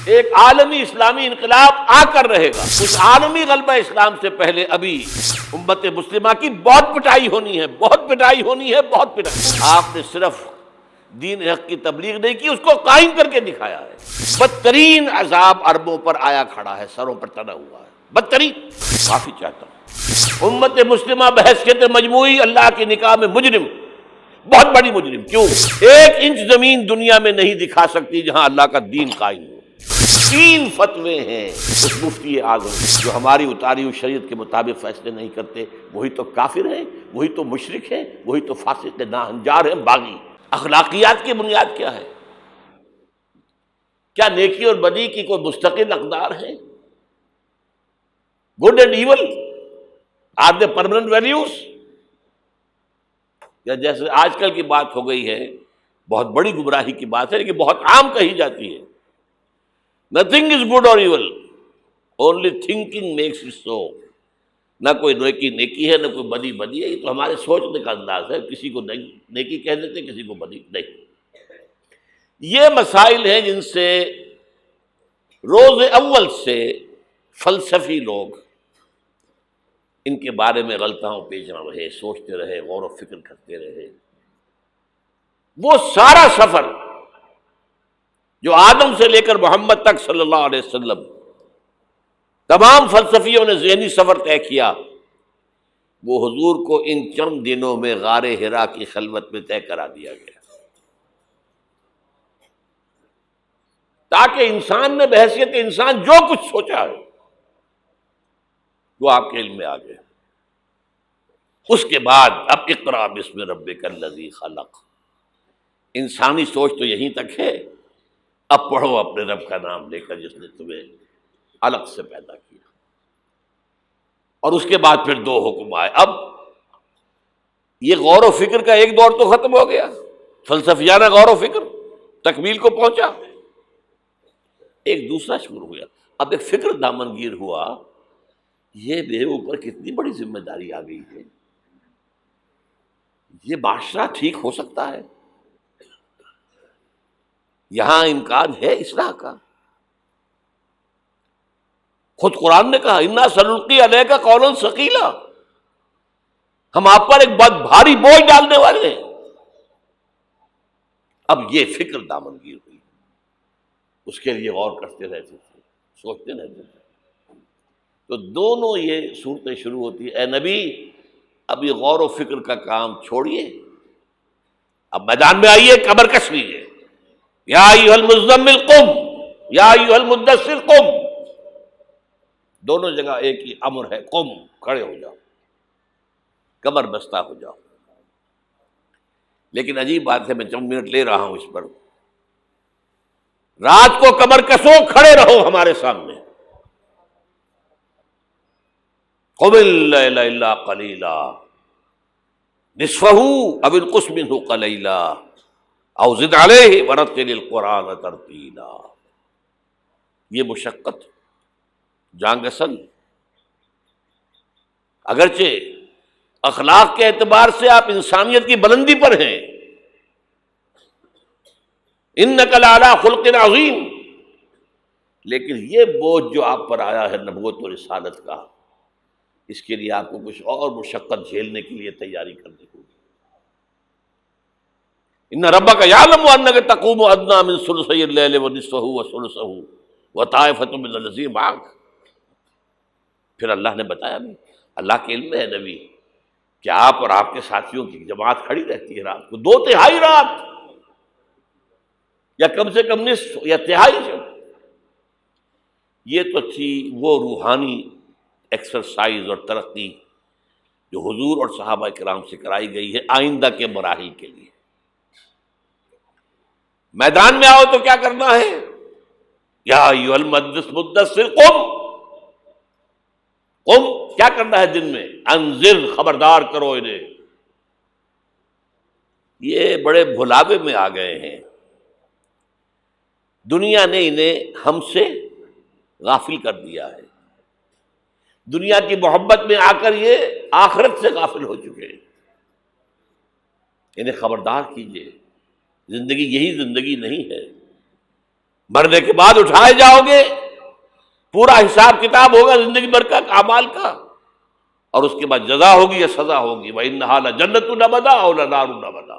ایک عالمی اسلامی انقلاب آ کر رہے گا. اس عالمی غلبہ اسلام سے پہلے ابھی امت مسلمہ کی بہت پٹائی ہونی ہے، بہت پٹائی ہونی ہے، بہت پٹائی. آپ نے صرف دین حق کی تبلیغ نہیں کی، اس کو قائم کر کے دکھایا ہے. بدترین عذاب عربوں پر آیا کھڑا ہے، سروں پر تنا ہوا ہے، بدترین. معافی چاہتا ہوں امت مسلمہ بحیثیت مجموعی اللہ کی نگاہ میں مجرم، بہت بڑی مجرم. کیوں؟ 1 انچ زمین دنیا میں نہیں دکھا سکتی جہاں اللہ کا دین قائم ہو. 3 فتوے ہیں اس مفتی اعظم جو ہماری اتاری ہوئی شریعت کے مطابق فیصلے نہیں کرتے، وہی تو کافر ہیں، وہی تو مشرک ہیں، وہی تو فاسق ناہنجار ہیں، باغی. اخلاقیات کی بنیاد کیا ہے؟ کیا نیکی اور بدی کی کوئی مستقل اقدار ہے؟ Good and evil are they permanent values? یا جیسے آج کل کی بات ہو گئی ہے، بہت بڑی گمراہی کی بات ہے لیکن بہت عام کہی جاتی ہے، nothing is good or evil, only thinking makes it so. نہ کوئی نیکی نیکی ہے، نہ کوئی بدی بدی ہے. یہ تو ہمارے سوچنے کا انداز ہے، کسی کو نیکی کہہ دیتے، کسی کو بدی نہیں. یہ مسائل ہیں جن سے روز اول سے فلسفی لوگ ان کے بارے میں غلطاؤں پیچھا رہے، سوچتے رہے، غور و فکر کرتے رہے. وہ سارا سفر جو آدم سے لے کر محمد تک صلی اللہ علیہ وسلم تمام فلسفیوں نے ذہنی سفر طے کیا، وہ حضور کو ان چند دنوں میں غار حرا کی خلوت میں طے کرا دیا گیا، تاکہ انسان نے بحیثیت انسان جو کچھ سوچا ہے وہ آپ کے علم میں آ گئے. اس کے بعد اب اقرا بسم ربک الذی خلق، انسانی سوچ تو یہیں تک ہے. اب پڑھو اپنے رب کا نام لے کر جس نے تمہیں الگ سے پیدا کیا. اور اس کے بعد پھر 2 حکم آئے. اب یہ غور و فکر کا ایک دور تو ختم ہو گیا، فلسفیانہ غور و فکر تکمیل کو پہنچا. ایک دوسرا شروع ہوا، اب ایک فکر دامنگیر ہوا، یہ میرے اوپر کتنی بڑی ذمہ داری آ گئی ہے، یہ معاشرہ ٹھیک ہو سکتا ہے، یہاں امکان ہے اصلاح کا. خود قرآن نے کہا انا سنلقی علیک قولا ثقیلا، ہم آپ پر ایک بہت بھاری بوجھ ڈالنے والے ہیں. اب یہ فکر دامنگیر ہوئی، اس کے لیے غور کرتے رہتے تھے، سوچتے رہتے تھے. تو دونوں یہ صورتیں شروع ہوتی ہیں، اے نبی اب یہ غور و فکر کا کام چھوڑیے، اب میدان میں آئیے، کمر کس لیجیے. یا ایھا المزمل قم، یا ایھا المدثر قم. دونوں جگہ ایک ہی امر ہے، قم، کھڑے ہو جاؤ، کمر بستہ ہو جاؤ. لیکن عجیب بات ہے، میں چند منٹ لے رہا ہوں اس پر. رات کو کمر کسو، کھڑے رہو ہمارے سامنے. قم اللیل الا قلیلا نصفہ او انقص منہ قلیلا او زد علیہ ورتل القرآن ترتیلا. یہ مشقت، جانگسل، اگرچہ اخلاق کے اعتبار سے آپ انسانیت کی بلندی پر ہیں، انک لعلی خلق عظیم، لیکن یہ بوجھ جو آپ پر آیا ہے نبوت و رسالت کا، اس کے لیے آپ کو کچھ اور مشقت جھیلنے کے لیے تیاری کرنی ہوگی. ان ربک یعلم انک تقوم ادنی من ثلثی اللیل ونصفہ وثلثہ وطائفۃ من الذین معک. پھر اللہ نے بتایا بھی، اللہ کے علم ہے نبی کہ آپ اور آپ کے ساتھیوں کی جماعت کھڑی رہتی ہے رات کو 2/3 رات، یا کم سے کم نصف یا تہائی جب. یہ تو تھی وہ روحانی ایکسرسائز اور ترقی جو حضور اور صحابہ کرام سے کرائی گئی ہے آئندہ کے مراحل کے لیے. میدان میں آؤ تو کیا کرنا ہے؟ یا ایھا المدثر قم، قم کیا کرنا ہے دن میں؟ انذر، خبردار کرو انہیں. یہ بڑے بھلاوے میں آ گئے ہیں، دنیا نے انہیں ہم سے غافل کر دیا ہے. دنیا کی محبت میں آ کر یہ آخرت سے غافل ہو چکے ہیں. انہیں خبردار کیجیے، زندگی یہی زندگی نہیں ہے. مرنے کے بعد اٹھائے جاؤ گے، پورا حساب کتاب ہوگا زندگی بھر کا اعمال کا، اور اس کے بعد جزا ہوگی یا سزا ہوگی۔ وَإِنَّهَا لَجَنَّةٌ أَبَدًا أَوْ لَنَارٌ أَبَدًا۔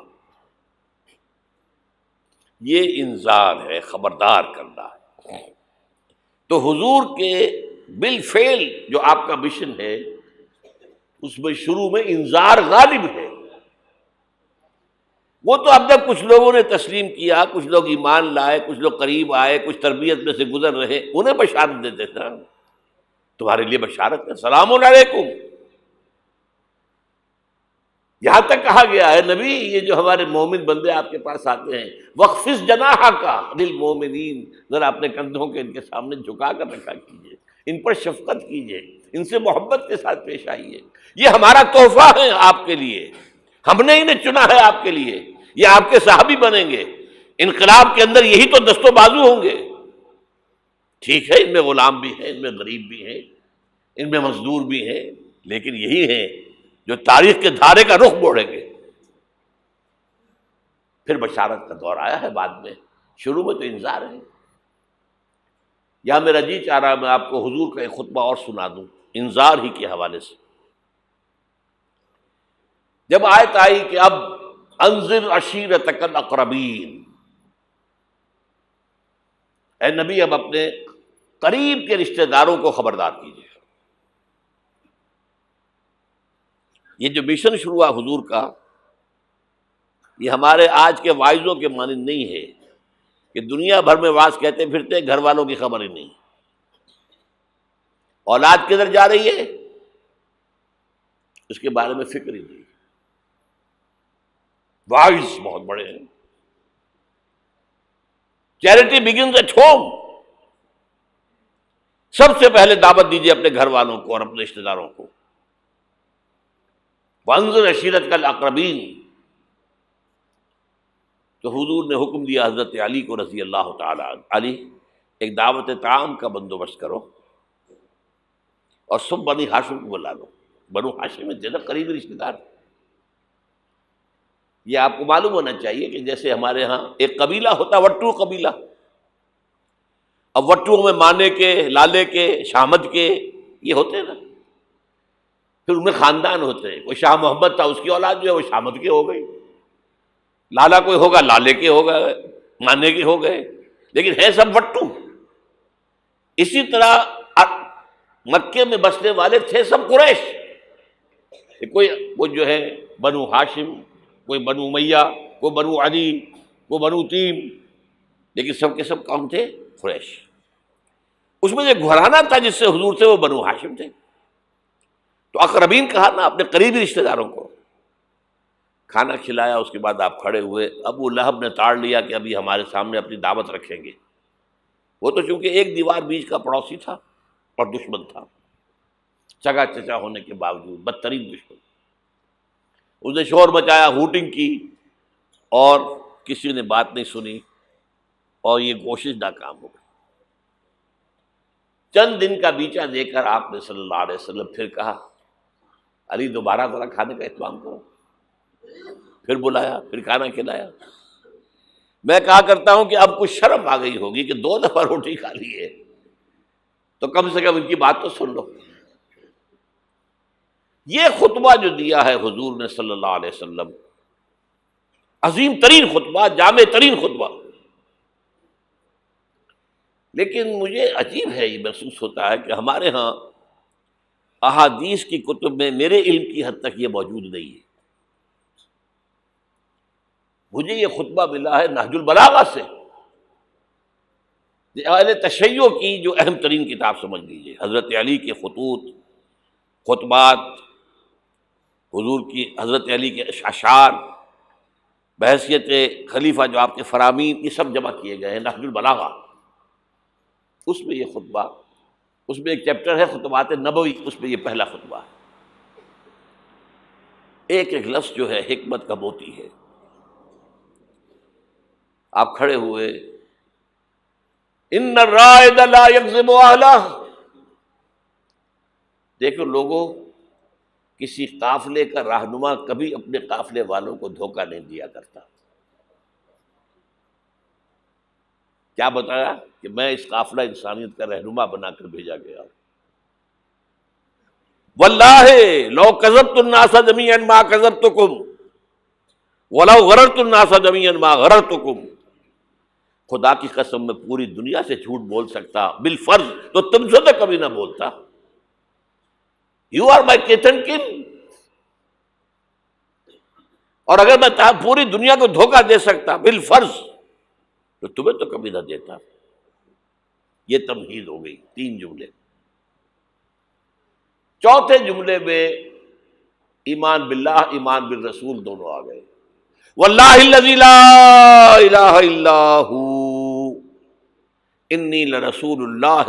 یہ انذار ہے، خبردار کرنا ہے۔ تو حضور کے بالفعل جو آپ کا مشن ہے اس میں شروع میں انذار غالب ہے۔ وہ تو اب تک کچھ لوگوں نے تسلیم کیا، کچھ لوگ ایمان لائے، کچھ لوگ قریب آئے، کچھ تربیت میں سے گزر رہے، انہیں بشارت دیتے تھے نا، تمہارے لیے بشارت ہے، سلام علیکم۔ یہاں تک کہا گیا ہے نبی یہ جو ہمارے مومن بندے آپ کے پاس آتے ہیں، وَخْفِضْ جَنَاحَكَ لِلْمُؤْمِنِينَ، ذرا اپنے کندھوں کے ان کے سامنے جھکا کر رکھا کیجئے، ان پر شفقت کیجئے، ان سے محبت کے ساتھ پیش آئیے۔ یہ ہمارا تحفہ ہے آپ کے لیے، ہم نے انہیں چنا ہے آپ کے لیے، یہ آپ کے صحابی بنیں گے۔ انقلاب کے اندر یہی تو دست و بازو ہوں گے۔ ٹھیک ہے ان میں غلام بھی ہیں، ان میں غریب بھی ہیں، ان میں مزدور بھی ہیں، لیکن یہی ہیں جو تاریخ کے دھارے کا رخ موڑیں گے۔ پھر بشارت کا دور آیا ہے بعد میں، شروع میں تو انذار ہے۔ یہاں میرا جی چاہ رہا ہے میں آپ کو حضور کا ایک خطبہ اور سنا دوں انذار ہی کے حوالے سے۔ جب آیت آئی کہ اب انذر عشیرتک الاقربین، اے نبی اب اپنے قریب کے رشتہ داروں کو خبردار کیجیے۔ یہ جو مشن شروع ہوا حضور کا، یہ ہمارے آج کے واعظوں کے مانند نہیں ہے کہ دنیا بھر میں واعظ کہتے پھرتے، گھر والوں کی خبر ہی نہیں، اولاد کدھر جا رہی ہے اس کے بارے میں فکر ہی نہیں۔ واعظ بہت بڑے ہیں، چیریٹی بگنز ایٹ ہوم، سب سے پہلے دعوت دیجیے اپنے گھر والوں کو اور اپنے رشتہ داروں کو۔ وانذر عشیرتک الاقربین، تو حضور نے حکم دیا حضرت علی کو رضی اللہ تعالی عنہ، علی ایک دعوت طعام کا بندوبست کرو اور سب بنی ہاشم کو بلا لو۔ بنو ہاشم میں زیادہ قریبی رشتہ دار، یہ آپ کو معلوم ہونا چاہیے کہ جیسے ہمارے ہاں ایک قبیلہ ہوتا وٹو قبیلہ، اب وٹو میں مانے کے، لالے کے، شامد کے یہ ہوتے ہیں نا، پھر ان میں خاندان ہوتے ہیں، کوئی شاہ محمد تھا اس کی اولاد جو ہے وہ شامد کے ہو گئی، لالا کوئی ہوگا لالے کے ہو گئے، مانے کے ہو گئے، لیکن ہے سب وٹو۔ اسی طرح مکے میں بسنے والے تھے سب قریش، کوئی جو ہے بنو ہاشم، کوئی بنو امیہ، کوئی بنو عدی، کوئی بنو تیم، لیکن سب کے سب کون تھے؟ قریش۔ اس میں جو گھرانہ تھا جس سے حضور تھے وہ بنو ہاشم تھے۔ تو اقربین کہا نا اپنے قریبی رشتہ داروں کو، کھانا کھلایا، اس کے بعد آپ کھڑے ہوئے۔ ابو لہب نے تاڑ لیا کہ ابھی ہمارے سامنے اپنی دعوت رکھیں گے، وہ تو چونکہ ایک دیوار بیچ کا پڑوسی تھا اور دشمن تھا، سگا چچا ہونے کے باوجود بدترین دشمن۔ اس نے شور مچایا، ہوٹنگ کی، اور کسی نے بات نہیں سنی، اور یہ کوشش ناکام ہو گئی۔ چند دن کا بیچا دے کر آپ نے صلی اللہ علیہ وسلم پھر کہا علی دوبارہ ذرا کھانے کا اہتمام کرو، پھر بلایا، پھر کھانا کھلایا۔ میں کہا کرتا ہوں کہ اب کچھ شرم آ گئی ہوگی کہ 2 دفعہ روٹی کھا لی ہے تو کم سے کم ان کی بات تو سن لو۔ یہ خطبہ جو دیا ہے حضور نے صلی اللہ علیہ وسلم، عظیم ترین خطبہ، جامع ترین خطبہ، لیکن مجھے عجیب ہے، یہ محسوس ہوتا ہے کہ ہمارے ہاں احادیث کی کتب میں میرے علم کی حد تک یہ موجود نہیں ہے۔ مجھے یہ خطبہ ملا ہے نہج البلاغہ سے، اہل تشیع کی جو اہم ترین کتاب سمجھ لیجیے، حضرت علی کے خطوط، خطبات، حضور کی حضرت علی کے اشعار بحیثیت خلیفہ جو آپ کے فرامین، یہ سب جمع کیے گئے ہیں نہج البلاغہ۔ اس میں یہ خطبہ، اس میں ایک چیپٹر ہے خطبات نبوی، اس میں یہ پہلا خطبہ ہے۔ ایک ایک لفظ جو ہے حکمت کا موتی ہے۔ آپ کھڑے ہوئے، ان الرائد لا یکذب اہلہ، دیکھو لوگوں، کسی قافلے کا رہنما کبھی اپنے قافلے والوں کو دھوکہ نہیں دیا کرتا۔ کیا بتایا کہ میں اس قافلہ انسانیت کا رہنما بنا کر بھیجا گیا. واللہ لو کذبت الناس جميعا ما کذبتکم ولو غررت الناس جميعا ما غررتکم. خدا کی قسم میں پوری دنیا سے جھوٹ بول سکتا بالفرض تو تم سے تو کبھی نہ بولتا. You are my kith and kin. اور اگر میں پوری دنیا کو دھوکہ دے سکتا بالفرض تو تمہیں تو کبھی نہ دیتا. یہ تمہید ہو گئی 3 جملے. چوتھے جملے میں ایمان باللہ ایمان بالرسول دونوں آ گئے. واللہ الذی لا الہ الا ہو انی لرسول اللہ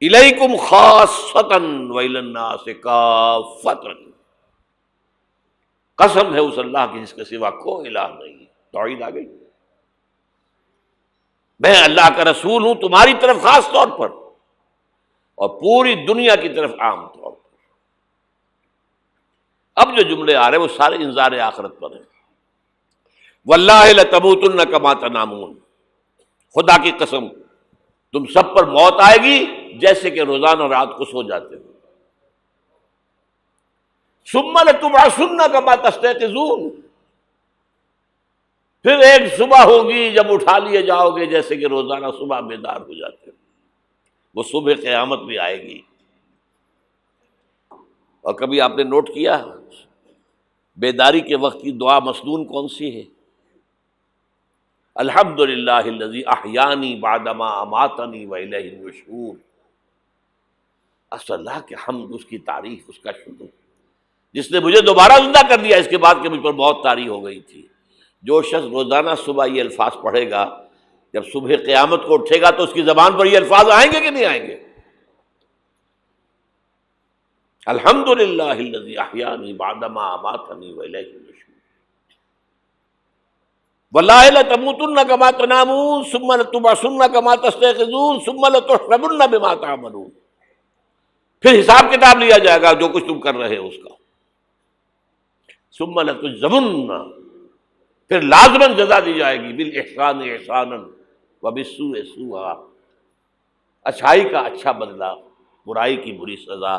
الیکم خاصۃ والی الناس کافۃ. قسم ہے اس اللہ کی جس کے سوا کوئی الہ نہیں. توحید آ گئی. میں اللہ کا رسول ہوں تمہاری طرف خاص طور پر اور پوری دنیا کی طرف عام طور پر. اب جو جملے آ رہے ہیں وہ سارے انذار آخرت پر ہیں. واللہ لتموتن کما تنامون. خدا کی قسم تم سب پر موت آئے گی جیسے کہ روزانہ رات کو سو جاتے ہو. ثم لتبعثن کما تستيقظون. پھر ایک صبح ہوگی جب اٹھا لیے جاؤ گے جیسے کہ روزانہ صبح بیدار ہو جاتے ہو. وہ صبح قیامت بھی آئے گی. اور کبھی آپ نے نوٹ کیا بیداری کے وقت کی دعا مسنون کون سی ہے؟ الحمدللہ الذی احیانی بعدما اماتنی والیہ النشور. اللہ کے حمد، اس کی تعریف، اس کا شکر، جس نے مجھے دوبارہ زندہ کر دیا اس کے بعد کہ مجھ پر بہت طاری ہو گئی تھی. جو شخص روزانہ صبح یہ الفاظ پڑھے گا جب صبح قیامت کو اٹھے گا تو اس کی زبان پر یہ الفاظ آئیں گے کہ نہیں آئیں گے؟ الحمدللہ الذی احیانی بعدما اماتنی والیہ النشور. واللہ لتموتن کما تنامون ثم لتبعثن کما تستيقظون ثم لتحشرن بما تعملون. پھر حساب کتاب لیا جائے گا جو کچھ تم کر رہے ہو اس کا. ثم لتجزون، پھر لازماً جزا دی جائے گی. بالاحسان احسانا وبالسوء سوءا. اچھائی کا اچھا بدلہ، برائی کی بری سزا.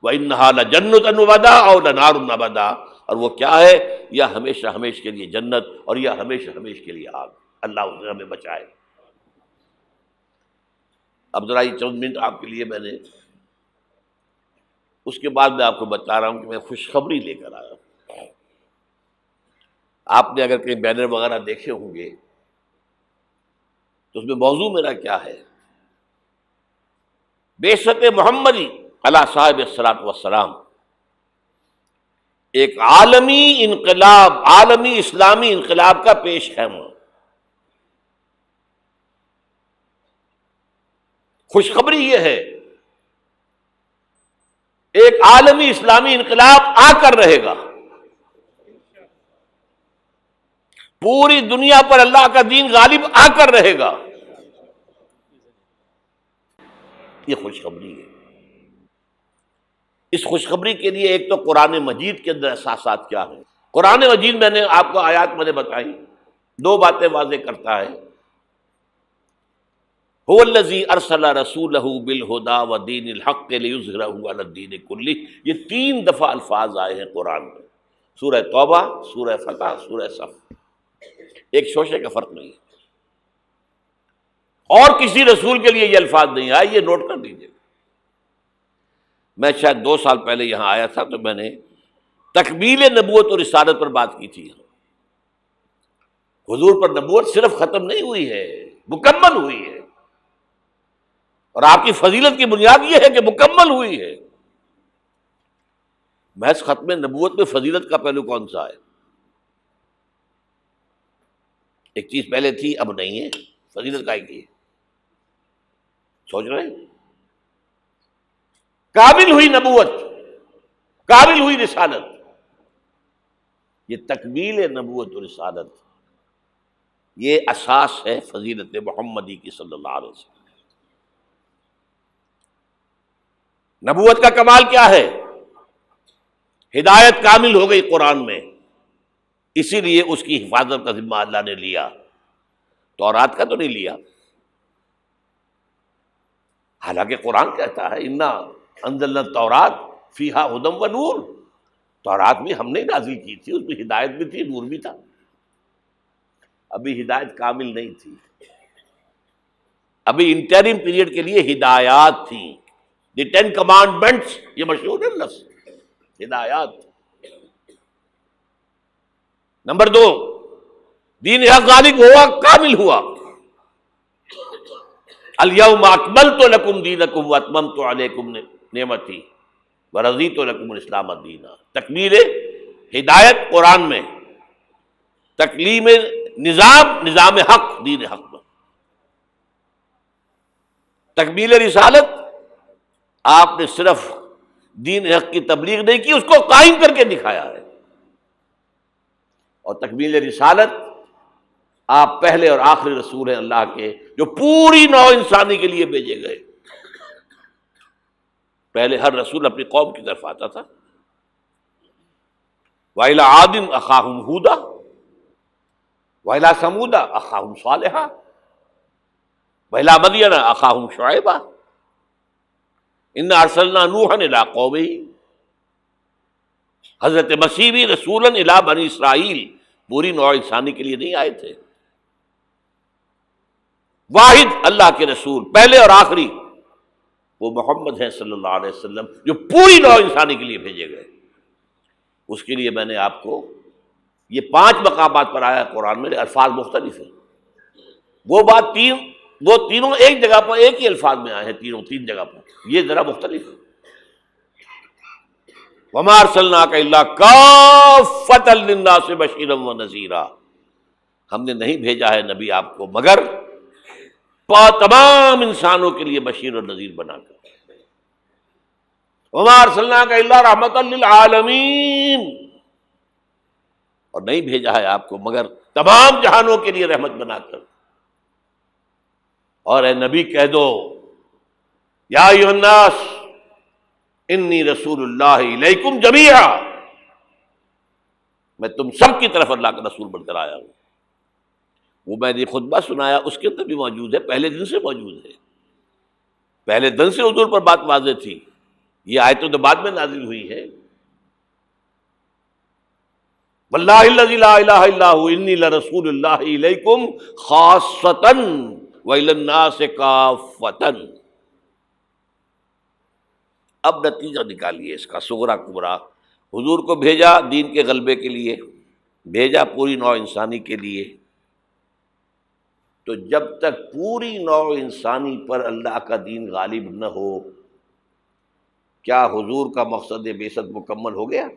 وَإِنَّهَا لَجَنَّةٌ وَبَدَا أَوْ لَنَارٌ أَبَدًا. اور وہ کیا ہے؟ یا ہمیشہ ہمیش کے لیے جنت اور یا ہمیشہ ہمیش کے لیے آگ. اللہ اسے ہمیں بچائے. اب ذرا یہ چند منٹ آپ کے لیے میں نے، اس کے بعد میں آپ کو بتا رہا ہوں کہ میں خوشخبری لے کر آیا ہوں. آپ نے اگر کہیں بینر وغیرہ دیکھے ہوں گے تو اس میں موضوع میرا کیا ہے؟ بعثت محمدی علی صاحب الصلاۃ والسلام. ایک عالمی انقلاب، عالمی اسلامی انقلاب کا پیش خیمہ. خوشخبری یہ ہے ایک عالمی اسلامی انقلاب آ کر رہے گا. پوری دنیا پر اللہ کا دین غالب آ کر رہے گا. یہ خوشخبری ہے. اس خوشخبری کے لیے ایک تو قرآن مجید کے اندر احساسات کیا ہیں. قرآن مجید میں نے آپ کو آیات میں نے بتائی، 2 باتیں واضح کرتا ہے. هو الذی ارسل رسولہ بالہدی ودین الحق لیظہرہ علی الدین کلہ. یہ 3 دفعہ الفاظ آئے ہیں قرآن میں. سورہ توبہ، سورہ فتح، سورہ صف. ایک شوشے کا فرق نہیں ہے. اور کسی رسول کے لیے یہ الفاظ نہیں آئے. یہ نوٹ کر لیجیے. میں شاید 2 سال پہلے یہاں آیا تھا تو میں نے تکمیل نبوت اور رسالت پر بات کی تھی. حضور پر نبوت صرف ختم نہیں ہوئی ہے، مکمل ہوئی ہے. اور آپ کی فضیلت کی بنیاد یہ ہے کہ مکمل ہوئی ہے. محض ختم نبوت میں فضیلت کا پہلو کون سا ہے؟ ایک چیز پہلے تھی اب نہیں ہے، فضیلت کا ایک ہے. سوچ رہے ہیں؟ کامل ہوئی نبوت، کامل ہوئی رسالت. یہ تکمیل نبوت و رسالت، یہ اساس ہے فضیلت محمدی کی صلی اللہ علیہ وسلم. نبوت کا کمال کیا ہے؟ ہدایت کامل ہو گئی قرآن میں، اسی لیے اس کی حفاظت کا ذمہ اللہ نے لیا. تورات کا تو نہیں لیا. حالانکہ قرآن کہتا ہے انا انزلنا التوراۃ فیہا ھدی و نور، تورات بھی ہم نے نازل کی تھی، اس میں ہدایت بھی تھی، نور بھی تھا۔ ابھی ہدایت کامل نہیں تھی، ابھی انٹرم پیریڈ کے لیے ہدایات تھیں، دی 10 کمانڈمنٹس، یہ مشہور ہے لفظ ہدایات۔ نمبر 2، دین حق غالب ہوا، کامل ہوا۔ الیوم اکملت لکم دینکم واتممت علیکم نعمتی ورضیت لکم الاسلام دینا۔ تکمیل ہدایت قرآن میں، تکلیم نظام حق دین حق میں، تکمیل رسالت آپ نے صرف دین حق کی تبلیغ نہیں کی، اس کو قائم کر کے دکھایا ہے۔ اور تکمیل رسالت آپ پہلے اور آخری رسول ہیں اللہ کے، جو پوری نوع انسانی کے لیے بھیجے گئے۔ پہلے ہر رسول اپنی قوم کی طرف آتا تھا، وَإِلَىٰ عَادٍ أَخَاهُمْ هُودًا وَإِلَىٰ ثَمُودَ أَخَاهُمْ صَالِحًا وَإِلَىٰ مَدْيَنَ أَخَاهُمْ شُعَيْبًا إِنَّا أَرْسَلْنَا نُوحًا إِلَىٰ قَوْمِهِ۔ حضرت مسیح بھی رسولاً إِلَىٰ بنی اسرائیل، پوری نوع انسانی کے لیے نہیں آئے تھے۔ واحد اللہ کے رسول پہلے اور آخری وہ محمد ہیں صلی اللہ علیہ وسلم، جو پوری نوع انسانی کے لیے بھیجے گئے۔ اس کے لیے میں نے آپ کو یہ 5 مقامات پر آیا قرآن میں، الفاظ مختلف ہیں۔ وہ تینوں ایک جگہ پر ایک ہی الفاظ میں آئے ہیں، تین جگہ پر، یہ ذرا مختلف ہے۔ وَمَا أَرْسَلْنَاكَ إِلَّا كَافَّةً لِلنَّاسِ بَشِيرًا وَنَذِيرًا، ہم نے نہیں بھیجا ہے نبی آپ کو مگر تمام انسانوں کے لیے بشیر اور نذیر بنا کر۔ وَمَا أَرْسَلْنَاكَ إِلَّا رَحْمَةً لِلْعَالَمِينَ، اور نہیں بھیجا ہے آپ کو مگر تمام جہانوں کے لیے رحمت بنا کر۔ اور اے نبی کہہ دو یا ایھا الناس انی رسول اللہ الیکم جمیعا، میں تم سب کی طرف اللہ کا رسول بن کر آیا ہوں۔ وہ میں نے خطبہ سنایا، اس کے اندر بھی موجود ہے، پہلے دن سے موجود ہے، پہلے دن سے حضور پر بات واضح تھی۔ یہ آیتوں تو بعد میں نازل ہوئی ہے۔ واللہ الذی لا الہ الا ھو انی لرسول اللہ الیکم خاصۃ وإلی الناس کافۃ۔ اب نتیجہ نکالیے اس کا صغریٰ کبریٰ۔ حضور کو بھیجا دین کے غلبے کے لیے، بھیجا پوری نوع انسانی کے لیے۔ تو جب تک پوری نوع انسانی پر اللہ کا دین غالب نہ ہو، کیا حضور کا مقصد بعثت مکمل ہو گیا؟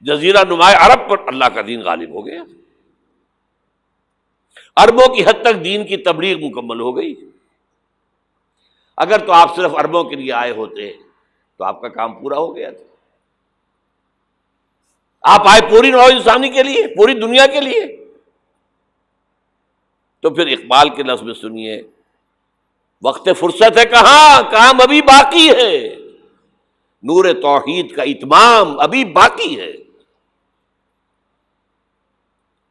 جزیرہ نما عرب پر اللہ کا دین غالب ہو گیا، عربوں کی حد تک دین کی تبلیغ مکمل ہو گئی۔ اگر تو آپ صرف عربوں کے لیے آئے ہوتے تو آپ کا کام پورا ہو گیا تھا۔ آپ آئے پوری نوع انسانی کے لیے، پوری دنیا کے لیے۔ تو پھر اقبال کے لفظ میں سنیے، وقت فرصت ہے کہاں، کام ابھی باقی ہے، نور توحید کا اتمام ابھی باقی ہے۔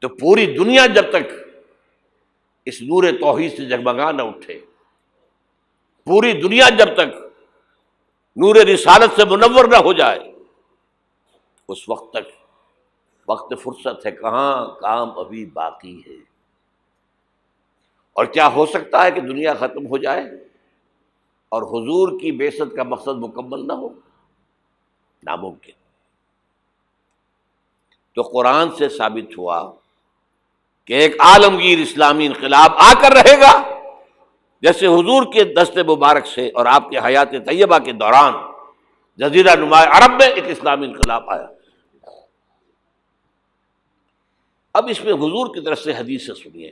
تو پوری دنیا جب تک اس نور توحید سے جگمگا نہ اٹھے، پوری دنیا جب تک نور رسالت سے منور نہ ہو جائے، اس وقت تک وقت فرصت ہے کہاں، کام ابھی باقی ہے۔ اور کیا ہو سکتا ہے کہ دنیا ختم ہو جائے اور حضور کی بعثت کا مقصد مکمل نہ ہو؟ ناممکن۔ تو قرآن سے ثابت ہوا کہ ایک عالمگیر اسلامی انقلاب آ کر رہے گا، جیسے حضور کے دست مبارک سے اور آپ کے حیات طیبہ کے دوران جزیرہ نما عرب میں ایک اسلامی انقلاب آیا۔ اب اس میں حضور کی طرف سے حدیث سے سنیے۔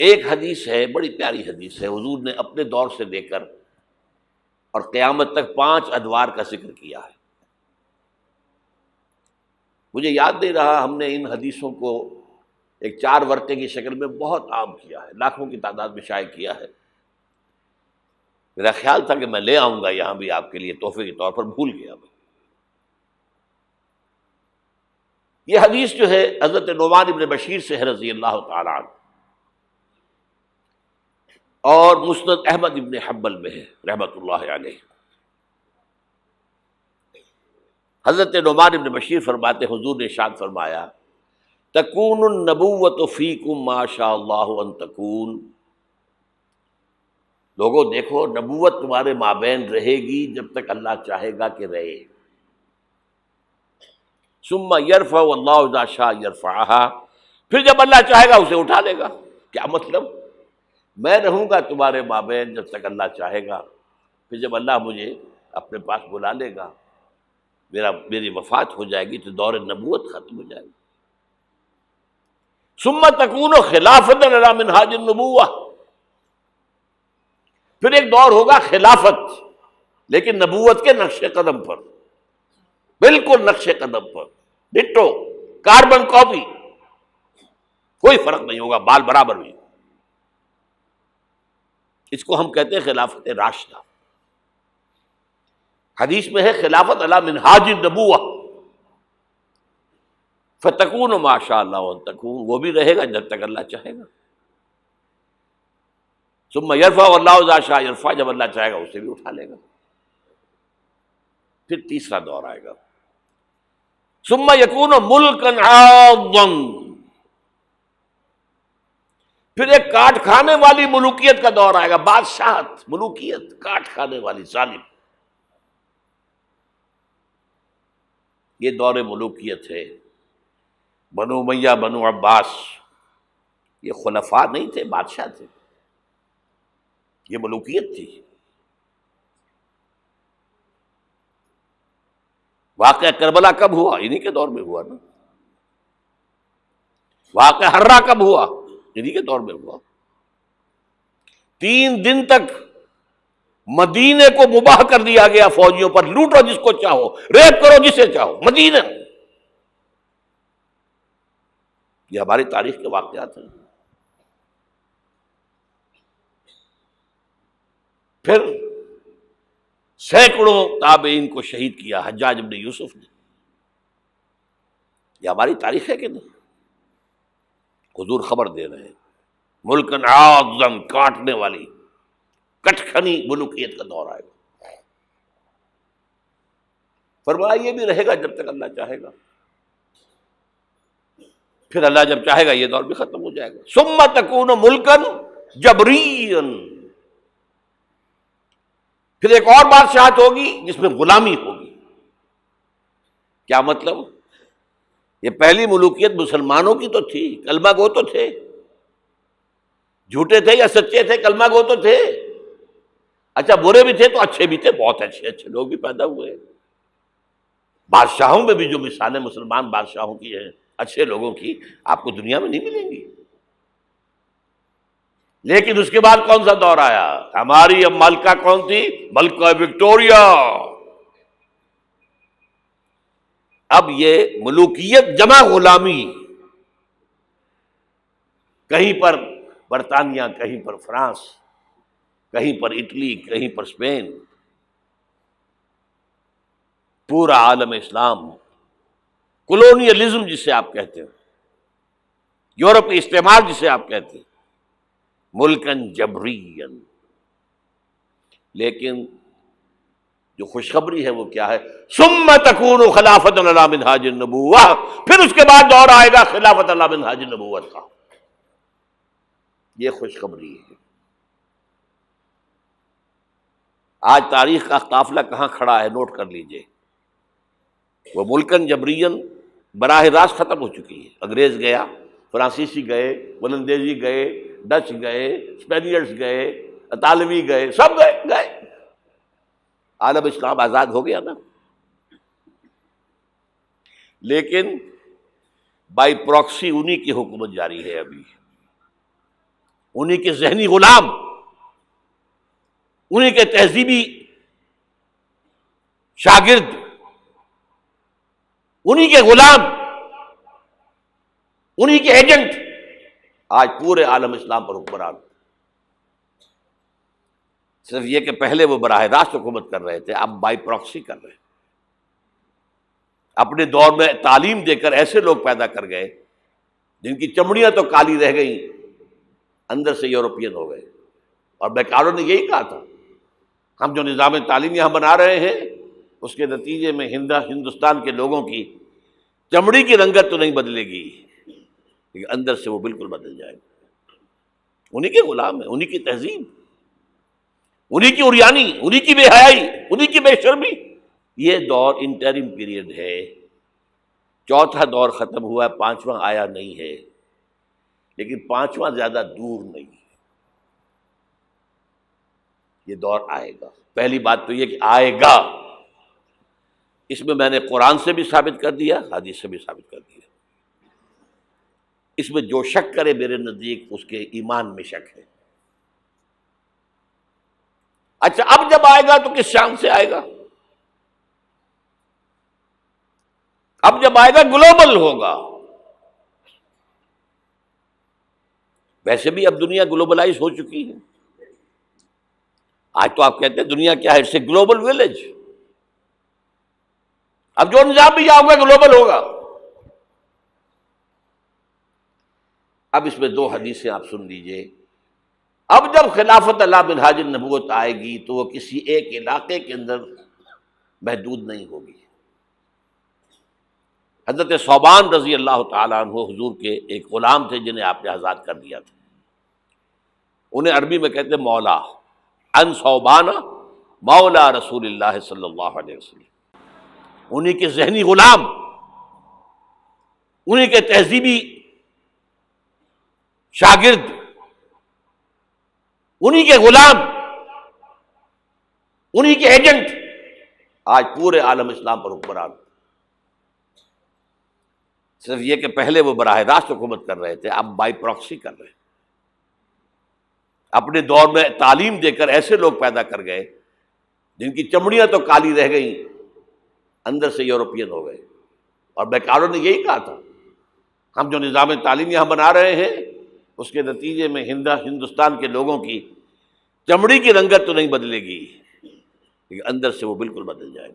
ایک حدیث ہے، بڑی پیاری حدیث ہے، حضور نے اپنے دور سے لے کر اور قیامت تک 5 ادوار کا ذکر کیا ہے۔ مجھے یاد نہیں رہا، ہم نے ان حدیثوں کو ایک 4 ورقے کی شکل میں بہت عام کیا ہے، لاکھوں کی تعداد میں شائع کیا ہے۔ میرا خیال تھا کہ میں لے آؤں گا یہاں بھی آپ کے لیے تحفے کے طور پر، بھول گیا میں۔ یہ حدیث جو ہے حضرت نعمان بن بشیر سے ہے رضی اللہ تعالی عنہ، اور مسند احمد ابن حنبل میں ہے رحمۃ اللہ علیہ۔ حضرت نعمان بن بشیر فرماتے حضور نے ارشاد فرمایا تکون النبوۃ فیکم ما شاء اللہ ان تکون، لوگوں دیکھو نبوت تمہارے مابین رہے گی جب تک اللہ چاہے گا کہ رہے۔ ثم یرفع اللہ اذا شاء یرفعها، پھر جب اللہ چاہے گا اسے اٹھا لے گا۔ کیا مطلب؟ میں رہوں گا تمہارے مابین جب تک اللہ چاہے گا، پھر جب اللہ مجھے اپنے پاس بلا لے گا، میری وفات ہو جائے گی تو دور نبوت ختم ہو جائے گا۔ ثم تکون خلافۃ علی منہاج النبوہ، پھر ایک دور ہوگا خلافت، لیکن نبوت کے نقش قدم پر، بالکل نقش قدم پر، ڈٹو، کاربن کاپی، کوئی فرق نہیں ہوگا، بال برابر بھی۔ اس کو ہم کہتے ہیں خلافت راشدہ۔ حدیث میں ہے خلافت علی منہاج النبوہ، فتکون ما شاء اللہ ان تکون، وہ بھی رہے گا جب تک اللہ چاہے گا۔ ثم یرفع اللہ اذا شاء یرفع، جب اللہ چاہے گا اسے بھی اٹھا لے گا۔ پھر تیسرا دور آئے گا، ثم یکون ملکا عاضا، پھر ایک کاٹ کھانے والی ملوکیت کا دور آئے گا، بادشاہت، ملوکیت، کاٹ کھانے والی، ظالم۔ یہ دور ملوکیت ہے۔ بنو امیہ، بنو عباس، یہ خلفاء نہیں تھے، بادشاہ تھے، یہ ملوکیت تھی۔ واقعہ کربلا کب ہوا؟ انہی کے دور میں ہوا نا۔ واقعہ ہررا کب ہوا؟ انہی کے دور میں ہوا۔ 3 دن تک مدینے کو مباح کر دیا گیا فوجیوں پر، لوٹو جس کو چاہو، ریپ کرو جسے چاہو، مدینہ۔ یہ ہماری تاریخ کے واقعات ہیں۔ پھر سینکڑوں تابعین کو شہید کیا حجاج بن یوسف نے۔ یہ ہماری تاریخ ہے کہ نہیں؟ حضور خبر دے رہے ہیں، ملکن عاظم، کاٹنے والی، کٹکھنی ملوکیت کا دور آئے گا۔ فرمایا یہ بھی رہے گا جب تک اللہ چاہے گا، پھر اللہ جب چاہے گا یہ دور بھی ختم ہو جائے گا۔ ثم تکون ملکن جبریا، پھر ایک اور بادشاہت ہوگی جس میں غلامی ہوگی۔ کیا مطلب؟ یہ پہلی ملوکیت مسلمانوں کی تو تھی، کلمہ گو تو تھے، جھوٹے تھے یا سچے تھے، کلمہ گو تو تھے، اچھا برے بھی تھے تو اچھے بھی تھے، بہت اچھے اچھے لوگ بھی پیدا ہوئے۔ بادشاہوں میں بھی جو مثالیں مسلمان بادشاہوں کی ہیں، اچھے لوگوں کی، آپ کو دنیا میں نہیں ملیں گی۔ لیکن اس کے بعد کون سا دور آیا؟ ہماری اب ملکہ کون تھی؟ ملکہ وکٹوریہ۔ اب یہ ملوکیت جمع غلامی، کہیں پر برطانیہ، کہیں پر فرانس، کہیں پر اٹلی، کہیں پر اسپین، پورا عالم اسلام، کولونیلزم جسے آپ کہتے ہیں، یورپی استعمار جسے آپ کہتے ہیں، ملکن جبرین۔ لیکن جو خوشخبری ہے وہ کیا ہے؟ ثم تکون خلافۃ علی منہاج النبوہ، پھر اس کے بعد دور آئے گا خلافت علی منہاج النبوت کا۔ یہ خوشخبری ہے۔ آج تاریخ کا قافلہ کہاں کھڑا ہے نوٹ کر لیجئے۔ وہ ملکن جبرین براہ راست ختم ہو چکی ہے۔ انگریز گیا، فرانسیسی گئے، ولندیزی گئے، ڈچ گئے، اسپینیئرز گئے، اطالوی گئے، سب گئے۔ عالم اسلام آزاد ہو گیا نا۔ لیکن بائی پراکسی انہی کی حکومت جاری ہے، ابھی انہی کے ذہنی غلام، انہی کے تہذیبی شاگرد، انہی کے غلام، انہی کے ایجنٹ آج پورے عالم اسلام پر حکمران۔ صرف یہ کہ پہلے وہ براہ راست حکومت کر رہے تھے، اب بائی پراکسی کر رہے ہیں۔ اپنے دور میں تعلیم دے کر ایسے لوگ پیدا کر گئے جن کی چمڑیاں تو کالی رہ گئیں، اندر سے یورپین ہو گئے. اور بیکاروں نے یہی کہا تھا ہم جو نظام تعلیم یہاں بنا رہے ہیں اس کے نتیجے میں ہندوستان کے لوگوں کی چمڑی کی رنگت تو نہیں بدلے گی لیکن اندر سے وہ بالکل بدل جائے گا. انہی کے غلام ہیں، انہی کی تہذیب، انہی کی عریانی، انہی کی بے حیائی، انہی کی بے شرمی. یہ دور انٹرم پیریڈ ہے، چوتھا دور ختم ہوا ہے، پانچواں آیا نہیں ہے، لیکن پانچواں زیادہ دور نہیں ہے. یہ دور آئے گا. پہلی بات تو یہ کہ آئے گا، اس میں میں نے قرآن سے بھی ثابت کر دیا، حدیث سے بھی ثابت کر دیا. اس میں جو شک کرے میرے نزدیک اس کے ایمان میں شک ہے. اچھا اب جب آئے گا تو کس شان سے آئے گا؟ اب جب آئے گا گلوبل ہوگا. ویسے بھی اب دنیا گلوبلائز ہو چکی ہے. آج تو آپ کہتے ہیں دنیا کیا ہے؟ It's a global village. اب جو نظام بھی آؤگا گلوبل ہوگا. اب اس میں دو حدیثیں آپ سن لیجئے. اب جب خلافت اللہ منہاج النبوت آئے گی تو وہ کسی ایک علاقے کے اندر محدود نہیں ہوگی. حضرت ثوبان رضی اللہ تعالیٰ عنہ حضور کے ایک غلام تھے جنہیں آپ نے آزاد کر دیا تھا. انہیں عربی میں کہتے مولا. ان ثوبان مولا رسول اللہ صلی اللہ علیہ وسلم. انہی کے ذہنی غلام، انہی کے تہذیبی شاگرد، انہی کے غلام، انہی کے ایجنٹ آج پورے عالم اسلام پر حکمران. صرف یہ کہ پہلے وہ براہ راست حکومت کر رہے تھے، اب بائی پراکسی کر رہے ہیں. اپنے دور میں تعلیم دے کر ایسے لوگ پیدا کر گئے جن کی چمڑیاں تو کالی رہ گئیں، اندر سے یورپین ہو گئے. اور بیکاروں نے یہی کہا تھا ہم جو نظام تعلیم یہاں بنا رہے ہیں اس کے نتیجے میں ہندوستان کے لوگوں کی چمڑی کی رنگت تو نہیں بدلے گی لیکن اندر سے وہ بالکل بدل جائے گا.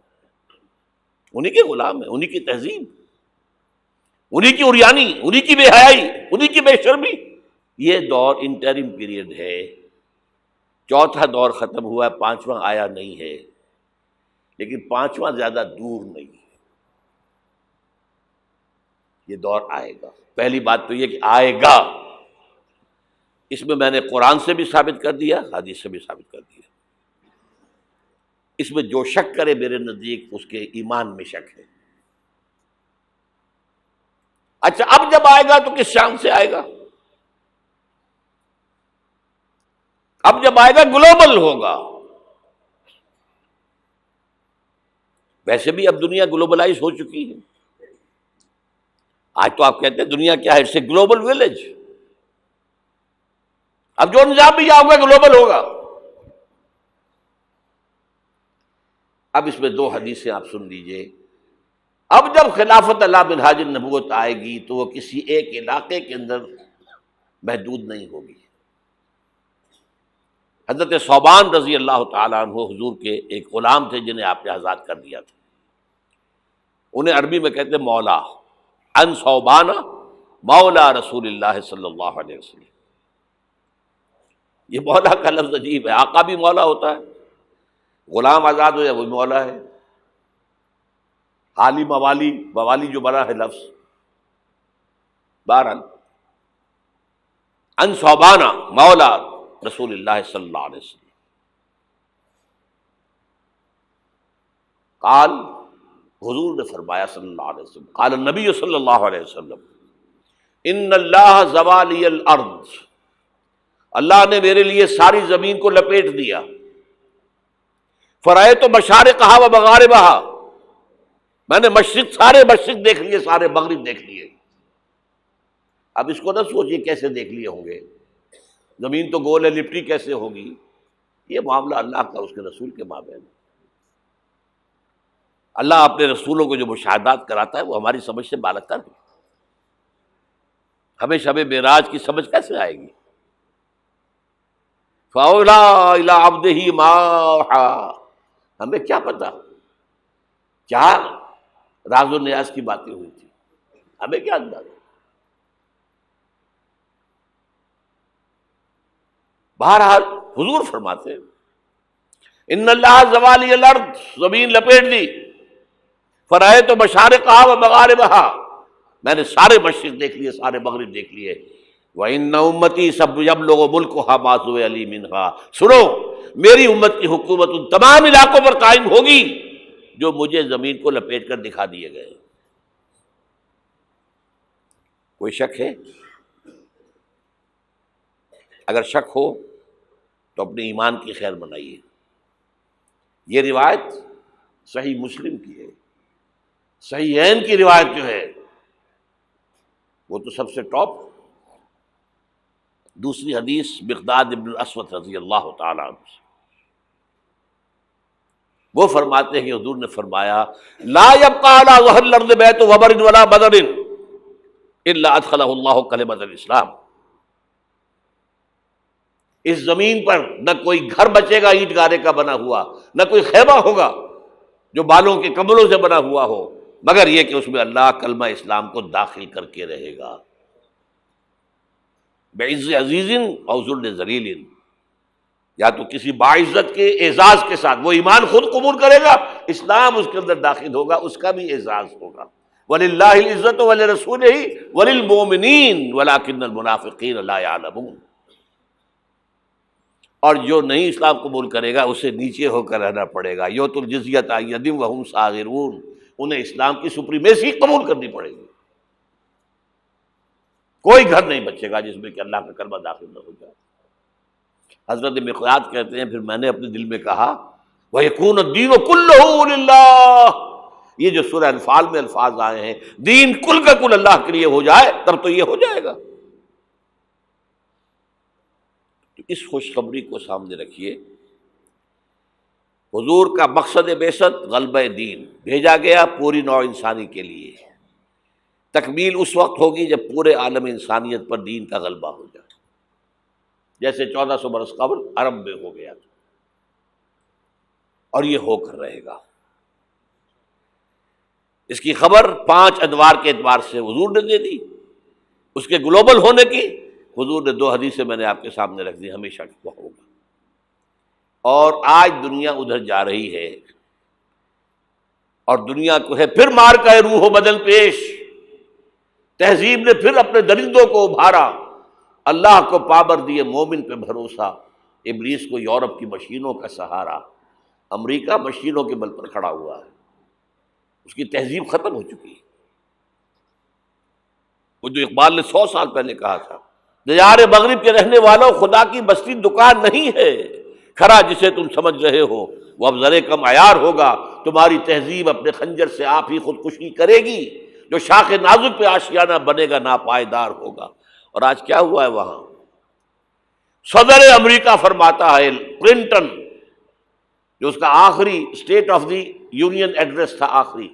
انہی کے غلام ہیں، انہی کی تہذیب، انہی کی عریانی، انہی کی بے حیائی، انہی کی بے شرمی. یہ دور انٹرم پیریڈ ہے، چوتھا دور ختم ہوا ہے، پانچواں آیا نہیں ہے، لیکن پانچواں زیادہ دور نہیں ہے. یہ دور آئے گا. پہلی بات تو یہ کہ آئے گا، اس میں نے قرآن سے بھی ثابت کر دیا، حدیث سے بھی ثابت کر دیا. اس میں جو شک کرے میرے نزدیک اس کے ایمان میں شک ہے. اچھا اب جب آئے گا تو کس شان سے آئے گا؟ اب جب آئے گا گلوبل ہوگا. ویسے بھی اب دنیا گلوبلائز ہو چکی ہے. آج تو آپ کہتے ہیں دنیا کیا ہے؟ It's a global village. اب جو نظام بھی آؤگا گلوبل ہوگا. اب اس میں دو حدیثیں آپ سن لیجئے. اب جب خلافت اللہ منہاج النبوت آئے گی تو وہ کسی ایک علاقے کے اندر محدود نہیں ہوگی. حضرت ثوبان رضی اللہ تعالیٰ عنہ حضور کے ایک غلام تھے جنہیں آپ نے آزاد کر دیا تھا. انہیں عربی میں کہتے مولا. ان ثوبان مولا رسول اللہ صلی اللہ علیہ وسلم. یہ مولا کا لفظ عجیب ہے. آقا بھی مولا ہوتا ہے، غلام آزاد ہو جائے وہ مولا ہے. حالی موالی، موالی جو بنا ہے لفظ. بہرحال ان ثوبان مولا رسول اللہ صلی اللہ علیہ وسلم قال، حضور نے فرمایا صلی اللہ علیہ وسلم، قال النبی صلی اللہ علیہ وسلم ان اللہ زوالی الارض، اللہ نے میرے لیے ساری زمین کو لپیٹ دیا. فرأیت مشارقہا و مغاربہا، میں نے سارے مشرق دیکھ لیے، سارے مغرب دیکھ لیے. اب اس کو نہ سوچیے کیسے دیکھ لیے ہوں گے، زمین تو گول ہے، لپٹی کیسے ہوگی. یہ معاملہ اللہ کا اس کے رسول کے مابین. اللہ اپنے رسولوں کو جو مشاہدات کراتا ہے وہ ہماری سمجھ سے بالاتر ہے. ہمیں شب معراج کی سمجھ کیسے آئے گی؟ فَأَوْلَىٰ إِلَىٰ عَبْدِهِ مَا أَوْحَىٰ، ہمیں کیا پتا کیا راز و نیاز کی باتیں ہوئی تھی، ہمیں کیا اندازہ؟ بہرحال حضور فرماتے ہیں ان اللہ زوالی الارض، زمین لپیٹ دی، فرائے تو مشارقہا و مغاربہا، میں نے سارے مشرق دیکھ لیے، سارے مغرب دیکھ لیے، وَإِنَّ أُمَّتِي سَيَبْلُغُ مُلْكُهَا مَا سُوِئَ لِي مِنْهَا، سنو میری امت کی حکومت ان تمام علاقوں پر قائم ہوگی جو مجھے زمین کو لپیٹ کر دکھا دیے گئے۔ کوئی شک ہے؟ اگر شک ہو تو اپنے ایمان کی خیر بنائیے۔ یہ روایت صحیح مسلم کی ہے، صحیحین کی روایت جو ہے وہ تو سب سے ٹاپ۔ دوسری حدیث مقداد ابن الاسود رضی اللہ تعالیٰ عنہ سے، وہ فرماتے ہیں کہ حضور نے فرمایا لا يبقى على ظهر الارض بيت وبر ولا بدر الا ادخله الله كلمة الاسلام، اس زمین پر نہ کوئی گھر بچے گا اینٹ گارے کا بنا ہوا، نہ کوئی خیمہ ہوگا جو بالوں کے کمبلوں سے بنا ہوا ہو، مگر یہ کہ اس میں اللہ کلمہ اسلام کو داخل کر کے رہے گا۔ بعز عزیز او ذل ذلیل، یا تو کسی باعزت کے اعزاز کے ساتھ، وہ ایمان خود قبول کرے گا، اسلام اس کے اندر داخل ہوگا، اس کا بھی اعزاز ہوگا۔ وَلِلَّهِ الْعِزَّةُ وَلِرَسُولِهِ وَلِلْمُؤْمِنِينَ وَلَكِنَّ الْمُنَافِقِينَ لَا يَعْلَمُونَ، اور جو نہیں اسلام قبول کرے گا اسے نیچے ہو کر رہنا پڑے گا، یؤتُوا الْجِزْیَۃَ عَن یَدٍ وَهُمْ صَاغِرُونَ، انہیں اسلام کی سپریمیسی قبول کرنی پڑے گی۔ کوئی گھر نہیں بچے گا جس میں کہ اللہ کا کلمہ داخل نہ ہو جائے۔ حضرت مقداد کہتے ہیں پھر میں نے اپنے دل میں کہا وَيَكُونَ الدِّينُ كُلُّهُ لِلَّهِ، یہ جو سورہ انفال میں الفاظ آئے ہیں، دین کل کا کل اللہ کے لیے ہو جائے تب تو یہ ہو جائے گا۔ تو اس خوشخبری کو سامنے رکھیے، حضور کا مقصد بعثت غلبہ دین، بھیجا گیا پوری نوع انسانی کے لیے، تکمیل اس وقت ہوگی جب پورے عالم انسانیت پر دین کا غلبہ ہو جائے، جیسے 1400 برس قبل عرب میں ہو گیا تھا، اور یہ ہو کر رہے گا۔ اس کی خبر 5 ادوار کے اعتبار سے حضور نے دے دی، اس کے گلوبل ہونے کی حضور نے 2 حدیثیں میں نے آپ کے سامنے رکھ دی، ہمیشہ وہ ہوگا۔ اور آج دنیا ادھر جا رہی ہے، اور دنیا کو ہے پھر مار کا روح و بدن پیش، تہذیب نے پھر اپنے درندوں کو ابھارا، اللہ کو پابر دیے مومن پہ بھروسہ، ابلیس کو یورپ کی مشینوں کا سہارا۔ امریکہ مشینوں کے بل پر کھڑا ہوا ہے، اس کی تہذیب ختم ہو چکی ہے۔ وہ جو اقبال نے 100 سال پہلے کہا تھا، دیار مغرب کے رہنے والوں خدا کی بستی دکان نہیں ہے، کھرا جسے تم سمجھ رہے ہو وہ اب ذرے کم عیار ہوگا، تمہاری تہذیب اپنے خنجر سے آپ ہی خودکشی کرے گی، جو شاخ نازک پہ آشیانہ بنے گا ناپائیدار ہوگا۔ اور آج کیا ہوا ہے وہاں؟ صدر امریکہ فرماتا ہے، کلنٹن، جو اس کا آخری state of the union address تھا آخری،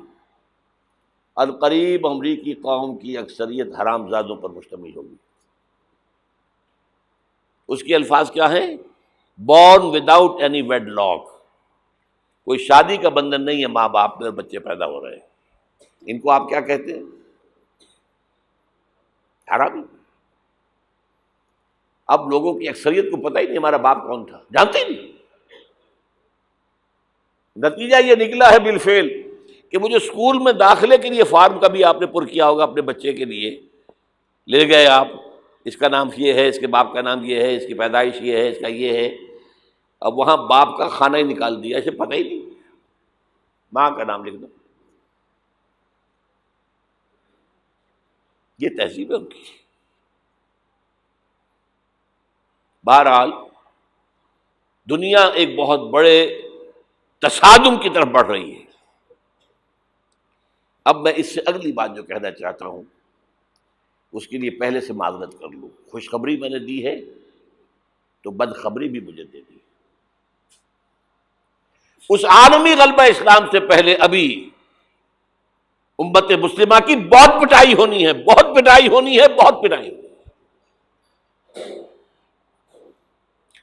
القریب امریکی قوم کی اکثریت حرام زادوں پر مشتمل ہوگی۔ اس کے الفاظ کیا ہیں؟ Born without any wedlock, کوئی شادی کا بندھن نہیں ہے ماں باپ میں اور بچے پیدا ہو رہے ہیں۔ ان کو آپ کیا کہتے ہیں؟ حرامی۔ اب لوگوں کی اکثریت کو پتہ ہی نہیں ہمارا باپ کون تھا، جانتے ہی نہیں۔ نتیجہ یہ نکلا ہے بالفعل کہ مجھے اسکول میں داخلے کے لیے فارم کبھی آپ نے پر کیا ہوگا اپنے بچے کے لیے، لے گئے آپ، اس کا نام یہ ہے، اس کے باپ کا نام یہ ہے، اس کی پیدائش یہ ہے، اس کا یہ ہے، اب وہاں باپ کا کھانا ہی نکال دیا، اسے پتہ ہی نہیں، ماں کا نام لکھ دو۔ یہ تہذیب ہے ان کی۔ بہرحال دنیا ایک بہت بڑے تصادم کی طرف بڑھ رہی ہے۔ اب میں اس سے اگلی بات جو کہنا چاہتا ہوں اس کے لیے پہلے سے معذرت کر لوں، خوشخبری میں نے دی ہے تو بدخبری بھی مجھے دے دی۔ اس عالمی غلبہ اسلام سے پہلے ابھی امت مسلمہ کی بہت پٹائی ہونی ہے، بہت پٹائی ہونی ہے، بہت پٹائی ہونی ہے۔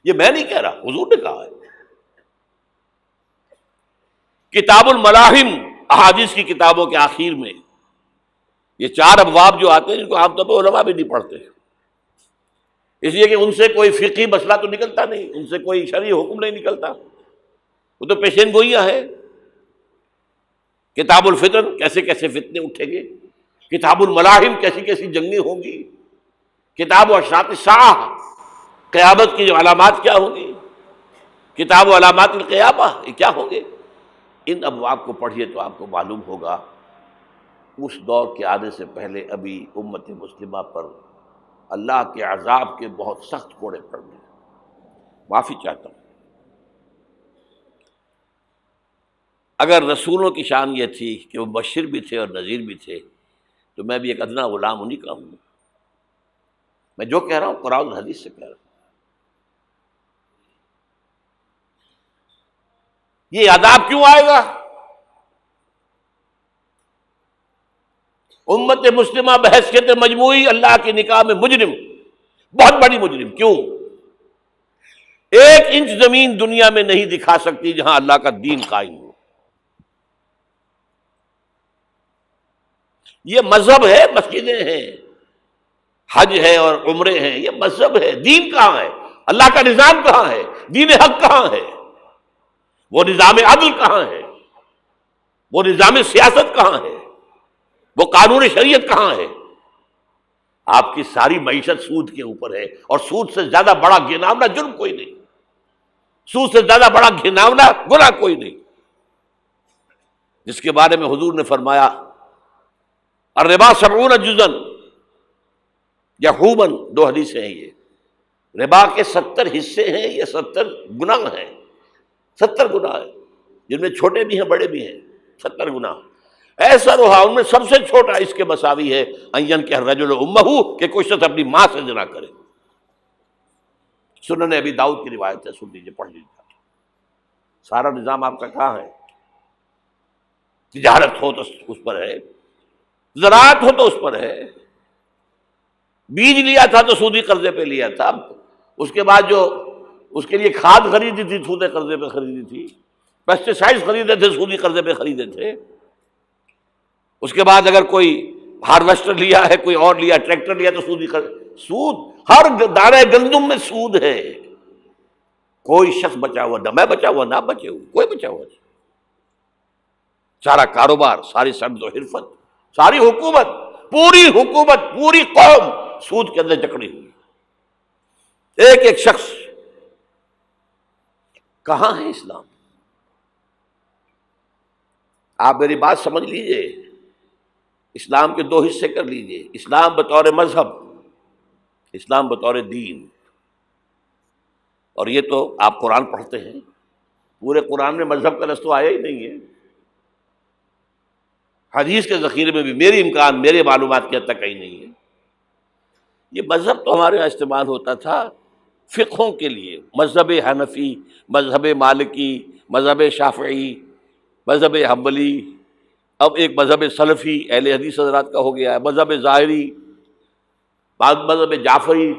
یہ میں نہیں کہہ رہا، حضور نے کہا ہے۔ کتاب الملاحم احادیث کی کتابوں کے آخر میں یہ 4 ابواب جو آتے ہیں جن کو عام طور پہ علماء بھی نہیں پڑھتے، اس لیے کہ ان سے کوئی فقہی مسئلہ تو نکلتا نہیں، ان سے کوئی شرعی حکم نہیں نکلتا، وہ تو پیشین گوئیاں ہیں۔ کتاب الفتن، کیسے کیسے فتنے اٹھیں گے، کتاب الملاحم، کیسی کیسی جنگیں ہوں گی، کتاب اشراط الساعہ، قیامت کی جو علامات کیا ہوں گی، کتاب علامات القیامہ، یہ کیا ہوں گے، ان ابواب کو پڑھیے تو آپ کو معلوم ہوگا اس دور کے آنے سے پہلے ابھی امت مسلمہ پر اللہ کے عذاب کے بہت سخت کوڑے پڑ گئے۔ معافی چاہتا ہوں، اگر رسولوں کی شان یہ تھی کہ وہ مبشر بھی تھے اور نذیر بھی تھے، تو میں بھی ایک ادنا غلام انہیں کا ہوں۔ میں جو کہہ رہا ہوں قرآن اور حدیث سے کہہ رہا ہوں۔ یہ عذاب کیوں آئے گا؟ امت مسلمہ بحیثیت مجموعی اللہ کی نگاہ میں مجرم، بہت بڑی مجرم۔ کیوں؟ 1 انچ زمین دنیا میں نہیں دکھا سکتی جہاں اللہ کا دین قائم ہو۔ یہ مذہب ہے، مسجدیں ہیں، حج ہے اور عمرے ہیں، یہ مذہب ہے۔ دین کہاں ہے؟ اللہ کا نظام کہاں ہے؟ دین حق کہاں ہے؟ وہ نظام عدل کہاں ہے؟ وہ نظام سیاست کہاں ہے؟ وہ قانون شریعت کہاں ہے؟ آپ کی ساری معیشت سود کے اوپر ہے، اور سود سے زیادہ بڑا گھناؤنا جرم کوئی نہیں، سود سے زیادہ بڑا گھناؤنا گناہ کوئی نہیں، جس کے بارے میں حضور نے فرمایا الربا 70 جزءا یحوبا، 2 حدیثیں ہیں یہ، ربا کے 70 حصے ہیں، یہ 70 گناہ ہیں، 70 گناہ ہیں، جن میں چھوٹے بھی ہیں بڑے بھی ہیں، 70 گناہ۔ ایسا رہا ان میں سب سے چھوٹا اس کے مساوی ہے ان ينكح الرجل امہ، کہ کوئی شخص اپنی ماں سے زنا کرے۔ سنن ابی داؤد کی روایت ہے، سن لیجیے، پڑھ لیجیے۔ سارا نظام آپ کا کہاں ہے؟ تجارت ہو تو اس پر ہے، زراعت ہو تو اس پر ہے، بیج لیا تھا تو سودی قرضے پہ لیا تھا، اس کے بعد جو اس کے لیے کھاد خریدی تھی سودی قرضے پہ خریدی تھی، پیسٹیسائڈز خریدے تھے سودی قرضے پہ خریدے تھے، اس کے بعد اگر کوئی ہارویسٹر لیا ہے، کوئی اور لیا، ٹریکٹر لیا تو سودی سود، ہر دانے گندم میں سود ہے۔ کوئی شخص بچا ہوا نہ، میں بچا ہوا نہ بچے ہوئے، کوئی بچا ہوا نہیں۔ سارا کاروبار، ساری صنعت و حرفت، ساری حکومت، پوری حکومت، پوری قوم سود کے اندر جکڑی ہوئی۔ ایک ایک شخص، کہاں ہے اسلام؟ آپ میری بات سمجھ لیجئے، اسلام کے 2 حصے کر لیجئے، اسلام بطور مذہب، اسلام بطور دین۔ اور یہ تو آپ قرآن پڑھتے ہیں، پورے قرآن میں مذہب کا لفظ تو آیا ہی نہیں ہے۔ حدیث کے ذخیرے میں بھی میری امکان، میرے معلومات کی حد تک کہیں نہیں ہے۔ یہ مذہب تو ہمارے یہاں استعمال ہوتا تھا فقہوں کے لیے، مذہب حنفی، مذہب مالکی، مذہب شافعی، مذہب حنبلی، اب ایک مذہب سلفی اہل حدیث حضرات کا ہو گیا ہے، مذہب ظاہری، بعض مذہب جعفری،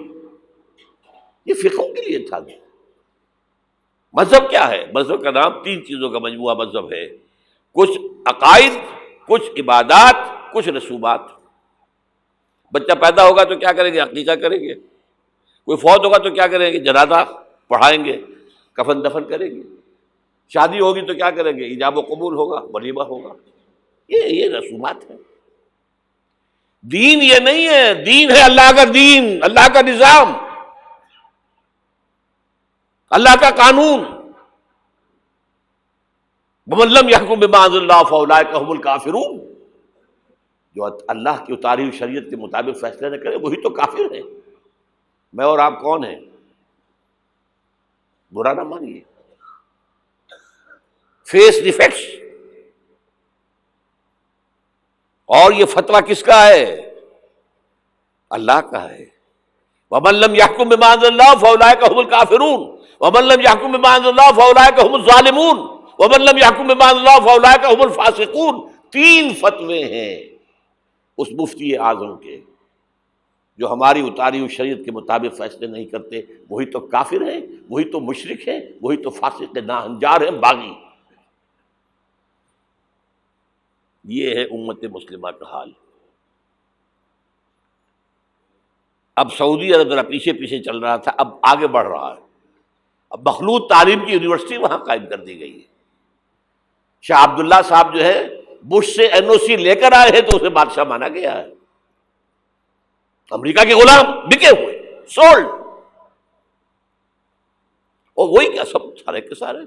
یہ فقہوں کے لیے تھا۔ مذہب کیا ہے؟ مذہب کا نام 3 چیزوں کا مجموعہ مذہب ہے، کچھ عقائد، کچھ عبادات، کچھ رسومات۔ بچہ پیدا ہوگا تو کیا کریں گے؟ عقیقہ کریں گے۔ کوئی فوت ہوگا تو کیا کریں گے؟ جنازہ پڑھائیں گے، کفن دفن کریں گے۔ شادی ہوگی تو کیا کریں گے؟ ایجاب و قبول ہوگا، ولیمہ ہوگا۔ یہ رسومات ہیں۔ دین یہ نہیں ہے، دین ہے اللہ کا دین، اللہ کا نظام، اللہ کا قانون۔ وَمَن لَّمْ يَحْكُم بِمَا أَنزَلَ اللَّهُ فَأُولَٰئِكَ هُمُ الْكَافِرُونَ، جو اللہ کی اتاری ہوئی شریعت کے مطابق فیصلے نہ کرے وہی تو کافر ہے۔ میں اور آپ کون ہیں؟ برا نہ مانیے، فیس دی فیکٹس۔ اور یہ فتویٰ کس کا ہے؟ اللہ کا ہے۔ وَمَن لَّمْ يَحْكُم بِمَا أَنزَلَ اللَّهُ فَأُولَٰئِكَ هُمُ الْكَافِرُونَ وَمَن لَّمْ يَحْكُم بِمَا أَنزَلَ اللَّهُ فَأُولَٰئِكَ هُمُ الظَّالِمُونَ وَمَن لَّمْ يَحْكُم بِمَا أَنزَلَ اللَّهُ فَأُولَٰئِكَ هُمُ الْفَاسِقُونَ۔ 3 فتوے ہیں اس مفتی اعظم کے، جو ہماری اتاری ہوئی شریعت کے مطابق فیصلے نہیں کرتے وہی تو کافر ہیں، وہی تو مشرک ہیں، وہی تو فاسق ناہنجار ہیں، باغی۔ یہ ہے امت مسلمہ کا حال۔ اب سعودی عرب ذرا پیچھے پیچھے چل رہا تھا، اب آگے بڑھ رہا ہے۔ اب مخلوط تعلیم کی یونیورسٹی وہاں قائم کر دی گئی ہے۔ شاہ عبداللہ صاحب جو ہے بش سے NOC لے کر آئے ہیں تو اسے بادشاہ مانا گیا ہے۔ امریکہ کے غلام بکے ہوئے، سولڈ، اور وہی کیا سب سارے کے سارے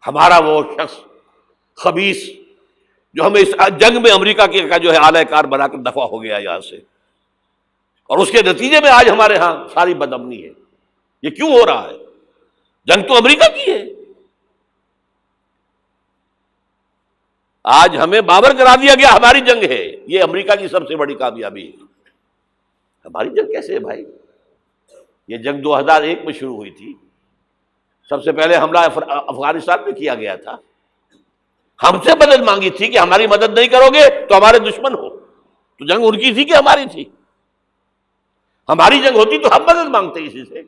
ہمارا وہ شخص خبیث جو ہمیں اس جنگ میں امریکہ کا جو ہے اعلی کار بنا کر دفع ہو گیا یہاں سے، اور اس کے نتیجے میں آج ہمارے ہاں ساری بدامنی ہے۔ یہ کیوں ہو رہا ہے؟ جنگ تو امریکہ کی ہے۔ آج ہمیں باور کرا دیا گیا ہماری جنگ ہے، یہ امریکہ کی سب سے بڑی کامیابی ہے۔ ہماری جنگ کیسے ہے بھائی؟ یہ جنگ 2001 میں شروع ہوئی تھی، سب سے پہلے حملہ افغانستان میں کیا گیا تھا، ہم سے مدد مانگی تھی کہ ہماری مدد نہیں کرو گے تو ہمارے دشمن ہو۔ تو جنگ ان کی تھی کہ ہماری تھی؟ ہماری جنگ ہوتی تو ہم مدد مانگتے کسی سے۔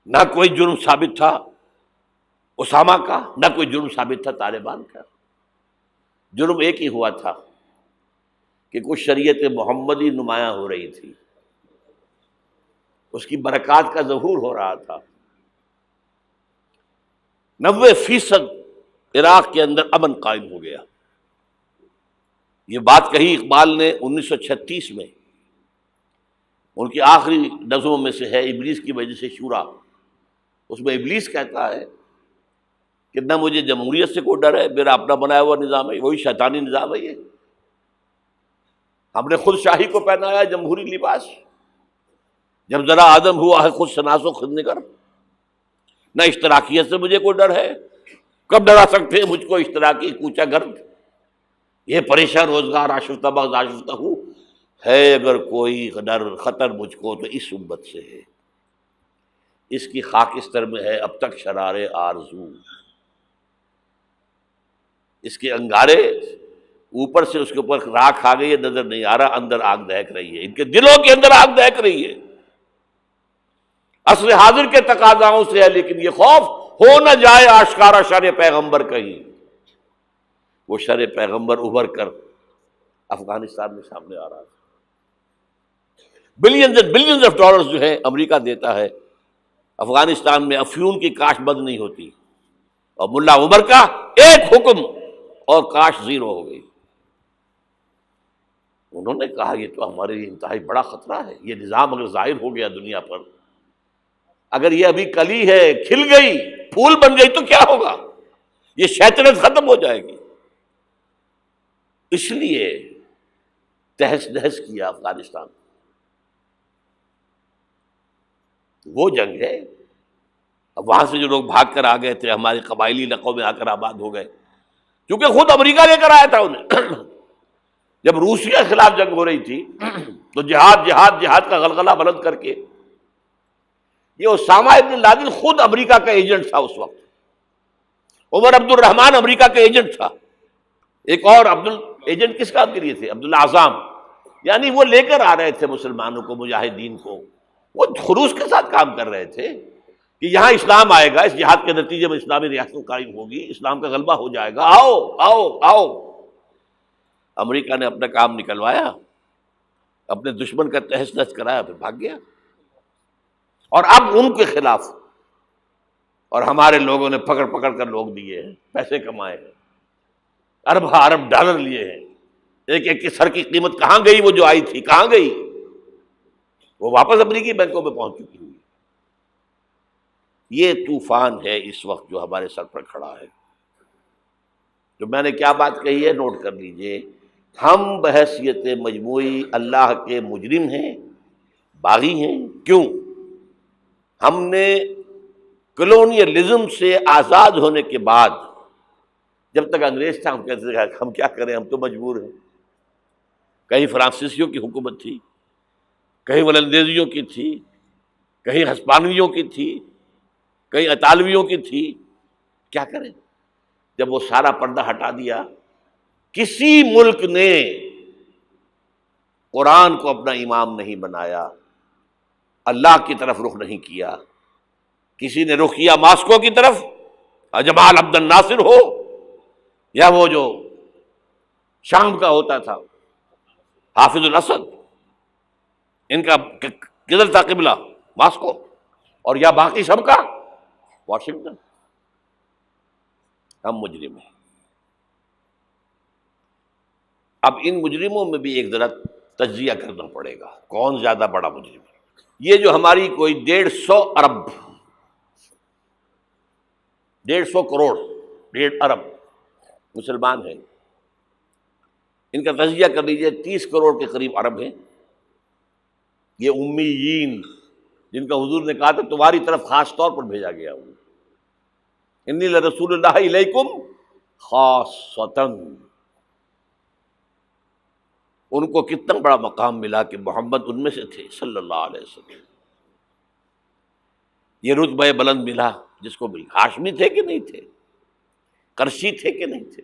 نہ کوئی جرم ثابت تھا اسامہ کا، نہ کوئی جرم ثابت تھا طالبان کا۔ جرم ایک ہی ہوا تھا کہ کچھ شریعت محمدی نمایاں ہو رہی تھی، اس کی برکات کا ظہور ہو رہا تھا۔ 90% عراق کے اندر امن قائم ہو گیا۔ یہ بات کہی اقبال نے 1936 میں، ان کی آخری نظموں میں سے ہے ابلیس کی وجہ سے شورا۔ اس میں ابلیس کہتا ہے کہ نہ مجھے جمہوریت سے کوئی ڈر ہے، میرا اپنا بنایا ہوا نظام ہے، وہی شیطانی نظام ہے۔ یہ ہم نے خود شاہی کو پہنایا جمہوری لباس، جب ذرا آدم ہوا ہے خود شناس و خود نگر۔ نہ اشتراکیت سے مجھے کوئی ڈر ہے، کب ڈرا سکتے ہیں مجھ کو اشتراکی کوچہ گرد؟ یہ پریشان روزگار آشفتہ بغض آشفتہ ہوں ہے، اگر کوئی ڈر خطر مجھ کو تو اس امت سے ہے، اس کی خاکستر میں ہے اب تک شرار آرزو۔ اس کے انگارے اوپر سے اس کے اوپر راکھ آ گئی ہے، نظر نہیں آ رہا، اندر آگ دہک رہی ہے، ان کے دلوں کے اندر آگ دہک رہی ہے۔ عصر حاضر کے تقاضاؤں سے ہے، لیکن یہ خوف ہو نہ جائے آشکارا شر پیغمبر کہیں، وہ شر پیغمبر ابھر کر افغانستان میں سامنے آ رہا ہے۔ Billions and billions of dollars جو ہے امریکہ دیتا ہے، افغانستان میں افیون کی کاشت بند نہیں ہوتی، اور ملا عمر کا ایک حکم اور کاشت زیرو ہو گئی۔ انہوں نے کہا یہ تو ہمارے لیے انتہائی بڑا خطرہ ہے، یہ نظام اگر ظاہر ہو گیا دنیا پر، اگر یہ ابھی کلی ہے کھل گئی پھول بن گئی تو کیا ہوگا؟ یہ شیطنت ختم ہو جائے گی۔ اس لیے تہس نہس کیا افغانستان، وہ جنگ ہے۔ اب وہاں سے جو لوگ بھاگ کر آ گئے تھے ہمارے قبائلی علاقوں میں آ کر آباد ہو گئے، کیونکہ خود امریکہ لے کر آیا تھا انہیں۔ جب روسیہ کے خلاف جنگ ہو رہی تھی تو جہاد جہاد جہاد کا غلغلہ بلند کر کے، یہ اسامہ ابن لادن خود امریکہ کا ایجنٹ تھا اس وقت، عمر عبد الرحمان امریکہ کا ایجنٹ تھا، ایک اور ایجنٹ کس کام کے لیے تھے؟ عبداللہ اعظم، یعنی وہ لے کر آ رہے تھے مسلمانوں کو، مجاہدین کو، وہ خلوص کے ساتھ کام کر رہے تھے کہ یہاں اسلام آئے گا، اس جہاد کے نتیجے میں اسلامی ریاست قائم ہوگی، اسلام کا غلبہ ہو جائے گا، آؤ آؤ آؤ۔ امریکہ نے اپنا کام نکلوایا، اپنے دشمن کا تہس نہس کرایا، پھر بھاگ گیا۔ اور اب ان کے خلاف، اور ہمارے لوگوں نے پکڑ پکڑ کر لوگ دیے ہیں، پیسے کمائے ہیں، ارب ارب ڈالر لیے ہیں، ایک ایک کے سر کی قیمت کہاں گئی؟ وہ جو آئی تھی کہاں گئی؟ وہ واپس امریکی بینکوں میں پہنچ چکی ہوئی۔ یہ طوفان ہے اس وقت جو ہمارے سر پر کھڑا ہے۔ جو میں نے کیا بات کہی ہے نوٹ کر لیجئے، ہم بحیثیت مجموعی اللہ کے مجرم ہیں، باغی ہیں۔ کیوں؟ ہم نے کلونیلزم سے آزاد ہونے کے بعد، جب تک انگریز تھا ہم کہتے تھے ہم کیا کریں، ہم تو مجبور ہیں۔ کہیں فرانسیسیوں کی حکومت تھی، کہیں ولندیزیوں کی تھی، کہیں ہسپانویوں کی تھی، کہیں اطالویوں کی تھی، کیا کریں؟ جب وہ سارا پردہ ہٹا دیا، کسی ملک نے قرآن کو اپنا امام نہیں بنایا، اللہ کی طرف رخ نہیں کیا، کسی نے رخ کیا ماسکو کی طرف، جمال عبد الناصر ہو یا وہ جو شام کا ہوتا تھا حافظ الاسد، ان کا کدھر تھا قبلہ؟ ماسکو، اور یا باقی سب کا واشنگٹن۔ ہم مجرم ہیں۔ اب ان مجرموں میں بھی ایک ذرا تجزیہ کرنا پڑے گا، کون زیادہ بڑا مجرم ہے۔ یہ جو ہماری کوئی 150 ارب 150 کروڑ 1.5 ارب مسلمان ہیں، ان کا تجزیہ کر لیجئے، 30 کروڑ کے قریب عرب ہیں، یہ امیین جن کا حضور نے کہا تھا تمہاری طرف خاص طور پر بھیجا گیا ہوں، انی لرسول اللہ الیکم خاصۃً۔ ان کو کتنا بڑا مقام ملا کہ محمد ان میں سے تھے صلی اللہ علیہ وسلم۔ یہ رتبہ بلند ملا جس کو بھی، ہاشمی تھے کہ نہیں تھے، قرشی تھے کہ نہیں تھے۔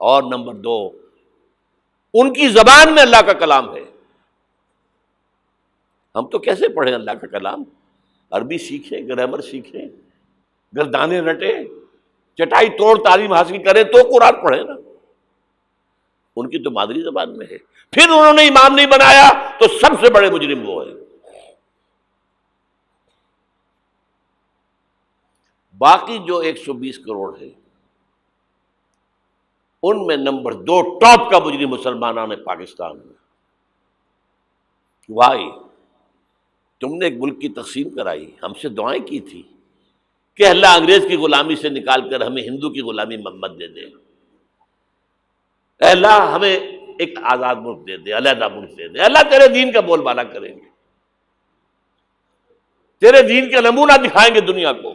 اور نمبر 2، ان کی زبان میں اللہ کا کلام ہے۔ ہم تو کیسے پڑھیں اللہ کا کلام؟ عربی سیکھیں، گرامر سیکھیں، گردانے رٹیں، چٹائی توڑ تعلیم حاصل کریں تو قرآن پڑھیں نا۔ ان کی تو مادری زبان میں ہے، پھر انہوں نے امام نہیں بنایا تو سب سے بڑے مجرم وہ ہیں۔ باقی جو 120 کروڑ ہے ان میں نمبر 2 ٹاپ کا مجرم مسلمانان پاکستان میں۔ وائی تم نے ایک ملک کی تقسیم کرائی، ہم سے دعائیں کی تھی کہ اللہ انگریز کی غلامی سے نکال کر ہمیں ہندو کی غلامی محمد دے دے، اے اللہ ہمیں ایک آزاد ملک دے دے، علیحدہ ملک دے دے، اللہ تیرے دین کا بول بالا کریں گے، تیرے دین کا نمونہ دکھائیں گے دنیا کو۔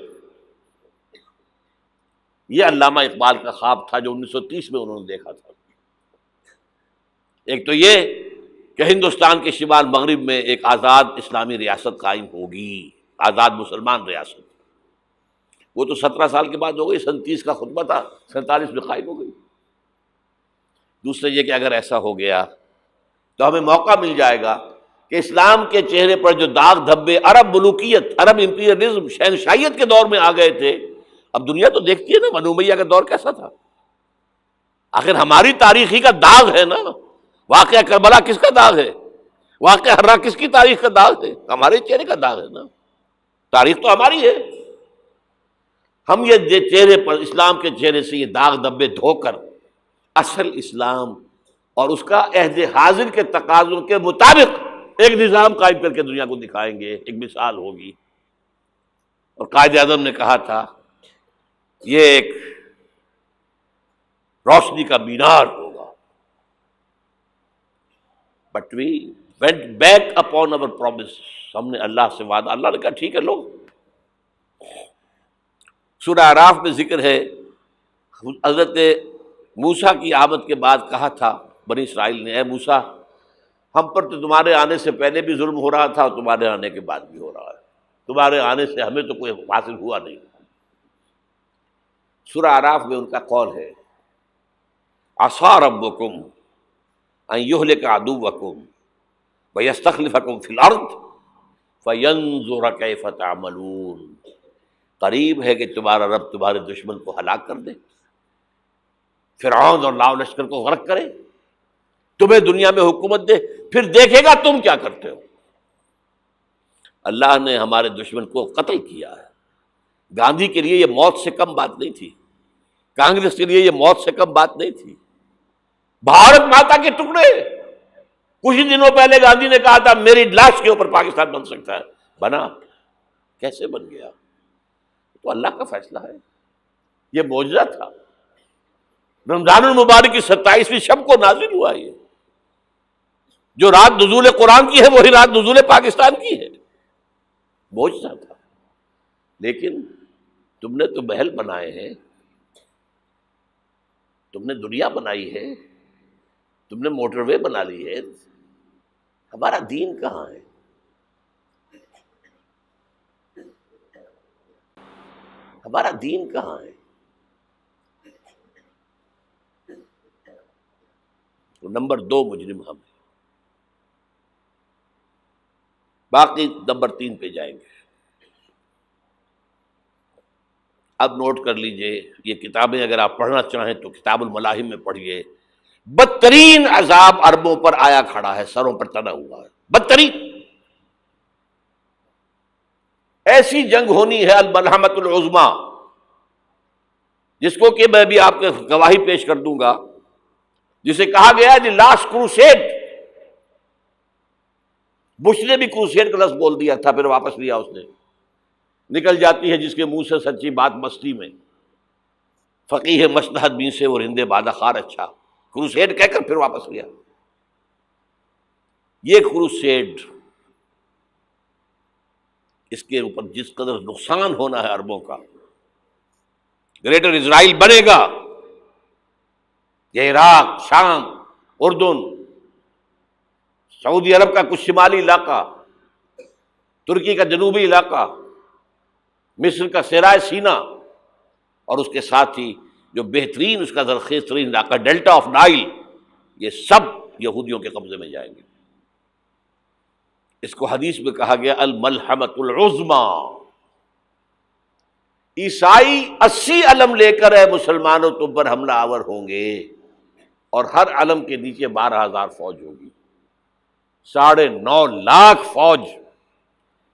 یہ علامہ اقبال کا خواب تھا جو 1930 میں انہوں نے دیکھا تھا۔ ایک تو یہ کہ ہندوستان کے شمال مغرب میں ایک آزاد اسلامی ریاست قائم ہوگی، آزاد مسلمان ریاست۔ وہ تو 17 سال کے بعد ہو گئی، 37 کا خطبہ تھا، 47 میں قائم ہو گئی۔ دوسرے یہ کہ اگر ایسا ہو گیا تو ہمیں موقع مل جائے گا کہ اسلام کے چہرے پر جو داغ دھبے عرب ملوکیت، عرب امپیریلزم، شہنشاہیت کے دور میں آ گئے تھے، اب دنیا تو دیکھتی ہے نا بنو امیہ کا دور کیسا تھا۔ آخر ہماری تاریخی کا داغ ہے نا، واقعہ کربلا کس کا داغ ہے، واقعہ ہررا کس کی تاریخ کا داغ ہے؟ ہمارے چہرے کا داغ ہے نا، تاریخ تو ہماری ہے۔ ہم یہ چہرے پر، اسلام کے چہرے سے یہ داغ دھبے دھو کر اصل اسلام اور اس کا عہد حاضر کے تقاضوں کے مطابق ایک نظام قائم کر کے دنیا کو دکھائیں گے، ایک مثال ہوگی۔ اور قائد اعظم نے کہا تھا یہ ایک روشنی کا مینار ہوگا۔ But we went back upon our promise، ہم نے اللہ سے وعدہ، اللہ نے کہا ٹھیک ہے لو۔ سورہ اعراف میں ذکر ہے حضرت موسیٰ کی آمد کے بعد کہا تھا بنی اسرائیل نے، اے موسیٰ ہم پر تو تمہارے آنے سے پہلے بھی ظلم ہو رہا تھا اور تمہارے آنے کے بعد بھی ہو رہا ہے، تمہارے آنے سے ہمیں تو کوئی حاصل ہوا نہیں۔ سورہ اعراف میں ان کا قول ہے عصا ربکم ان یہلک عدوکم ویستخلفکم فی الارض فینظر کیف تعملون۔ قریب ہے کہ تمہارا رب تمہارے دشمن کو ہلاک کر دے، فرعون اور لاؤ لشکر کو غرق کرے، تمہیں دنیا میں حکومت دے، پھر دیکھے گا تم کیا کرتے ہو۔ اللہ نے ہمارے دشمن کو قتل کیا ہے۔ گاندھی کے لیے یہ موت سے کم بات نہیں تھی، کانگریس کے لیے یہ موت سے کم بات نہیں تھی۔ بھارت ماتا کے ٹکڑے، کچھ ہی دنوں پہلے گاندھی نے کہا تھا میری لاش کے اوپر پاکستان بن سکتا ہے، بنا؟ کیسے بن گیا؟ تو اللہ کا فیصلہ ہے، یہ معجزہ تھا۔ رمضان المبارک کی 27ویں شب کو نازل ہوا یہ، جو رات نزول قرآن کی ہے وہی رات نزول پاکستان کی ہے، معجزہ تھا۔ لیکن تم نے تو محل بنائے ہیں، تم نے دنیا بنائی ہے، تم نے موٹر وے بنا لی ہے، ہمارا دین کہاں ہے؟ ہمارا دین کہاں ہے؟ تو نمبر 2 مجرم ہم ہیں، باقی نمبر 3 پہ جائیں گے۔ اب نوٹ کر لیجئے، یہ کتابیں اگر آپ پڑھنا چاہیں تو کتاب الملاحم میں پڑھیے، بدترین عذاب عربوں پر آیا کھڑا ہے، سروں پر تنا ہوا ہے، بدترین ایسی جنگ ہونی ہے الملحمۃ العظمیٰ، جس کو کہ میں بھی آپ کے گواہی پیش کر دوں گا، جسے کہا گیا دی لاسٹ کروسیڈ۔ بش نے بھی کروسیڈ کا لفظ بول دیا تھا، پھر واپس لیا اس نے۔ نکل جاتی ہے جس کے منہ سے سچی بات مستی میں، فقیہ مصلحت بین سے وہ رندے بادہ خار اچھا، کروسیڈ کہہ کر پھر واپس لیا۔ یہ کروسیڈ، اس کے اوپر جس قدر نقصان ہونا ہے عربوں کا، گریٹر اسرائیل بنے گا، یہ عراق، شام، اردن، سعودی عرب کا کچھ شمالی علاقہ، ترکی کا جنوبی علاقہ، مصر کا صحرائے سینا، اور اس کے ساتھ ہی جو بہترین اس کا زرخیز ترین علاقہ ڈیلٹا آف نائل، یہ سب یہودیوں کے قبضے میں جائیں گے۔ اس کو حدیث میں کہا گیا الملحمۃ العظمیٰ۔ عیسائی 80 علم لے کر اے مسلمانوں تم پر حملہ آور ہوں گے، اور ہر علم کے نیچے 12,000 فوج ہوگی، 9.5 لاکھ فوج۔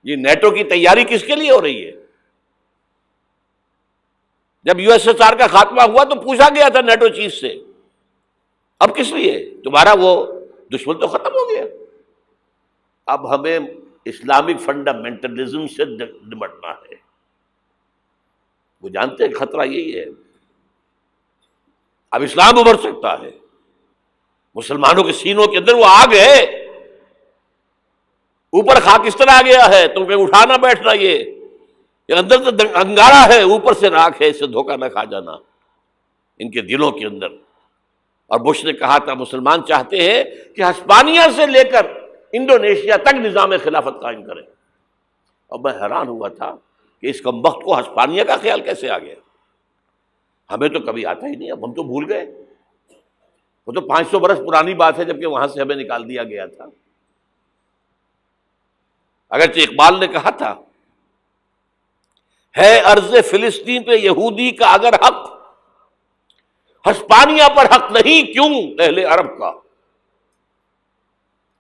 یہ نیٹو کی تیاری کس کے لیے ہو رہی ہے؟ جب یو ایس ایس آر کا خاتمہ ہوا تو پوچھا گیا تھا نیٹو چیف سے، اب کس لیے؟ تمہارا وہ دشمن تو ختم ہو گیا، اب ہمیں اسلامک فنڈامنٹلزم سے نمٹنا ہے۔ وہ جانتے ہیں خطرہ یہی ہے، اب اسلام ابھر سکتا ہے، مسلمانوں کے سینوں کے اندر وہ آگ ہے، اوپر خاکستر آ گیا ہے، تم کہ اٹھانا بیٹھنا، یہ اندر تو انگارہ ہے، اوپر سے راکھ ہے، اس سے دھوکہ نہ کھا جانا ان کے دلوں کے اندر۔ اور بش نے کہا تھا مسلمان چاہتے ہیں کہ ہسپانیہ سے لے کر انڈونیشیا تک نظام خلافت قائم کریں، اور میں حیران ہوا تھا کہ اس کمبخت کو ہسپانیہ کا خیال کیسے آ گیا؟ ہمیں تو کبھی آتا ہی نہیں، اب ہم تو بھول گئے، وہ تو 500 برس پرانی بات ہے، جبکہ وہاں سے ہمیں نکال دیا گیا تھا۔ اگرچہ اقبال نے کہا تھا ہے ارض فلسطین پہ یہودی کا اگر حق، ہسپانیہ پر حق نہیں کیوں اہل عرب کا؟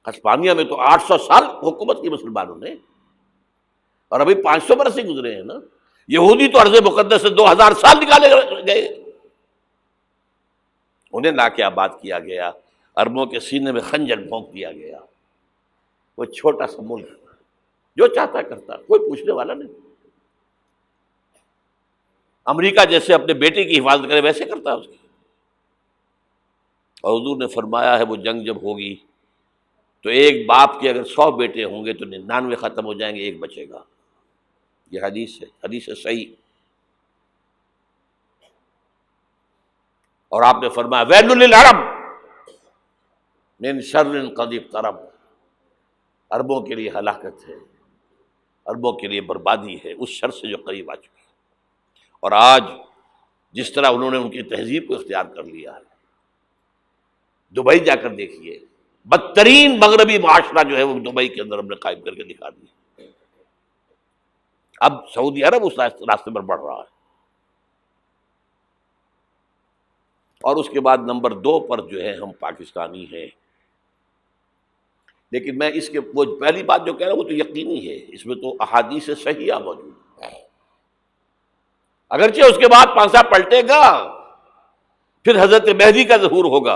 ہسپانیہ میں تو 800 سال حکومت کی مسلمانوں نے، اور ابھی 500 برس سے گزرے ہیں نا۔ یہودی تو ارض مقدس سے 2000 سال نکالے گئے، انہیں لا کے آباد کیا گیا، عربوں کے سینے میں خنجر بھونک دیا گیا۔ وہ چھوٹا سا ملک جو چاہتا کرتا، کوئی پوچھنے والا نہیں۔ امریکہ جیسے اپنے بیٹے کی حفاظت کرے ویسے کرتا اس کی۔ اور حضور نے فرمایا ہے وہ جنگ جب ہوگی تو ایک باپ کے اگر 100 بیٹے ہوں گے تو 99 ختم ہو جائیں گے، ایک بچے گا۔ یہ حدیث ہے، حدیث ہے صحیح۔ اور آپ نے فرمایا ویل للعرب من شر قد اقترب، عربوں کے لیے ہلاکت ہے، عربوں کے لیے بربادی ہے اس شر سے جو قریب آ چکی ہے۔ اور آج جس طرح انہوں نے ان کی تہذیب کو اختیار کر لیا ہے، دبئی جا کر دیکھیے، بدترین مغربی معاشرہ جو ہے وہ دبئی کے اندر ہم نے قائم کر کے دکھا دیا۔ اب سعودی عرب اس راستے پر بڑھ رہا ہے۔ اور اس کے بعد نمبر 2 پر جو ہے ہم پاکستانی ہیں، لیکن میں اس کے وہ پہلی بات جو کہہ رہا ہوں وہ تو یقینی ہے، اس میں تو احادیث صحیحہ موجود ہے۔ اگرچہ اس کے بعد پانسا پلٹے گا، پھر حضرت مہدی کا ظہور ہوگا،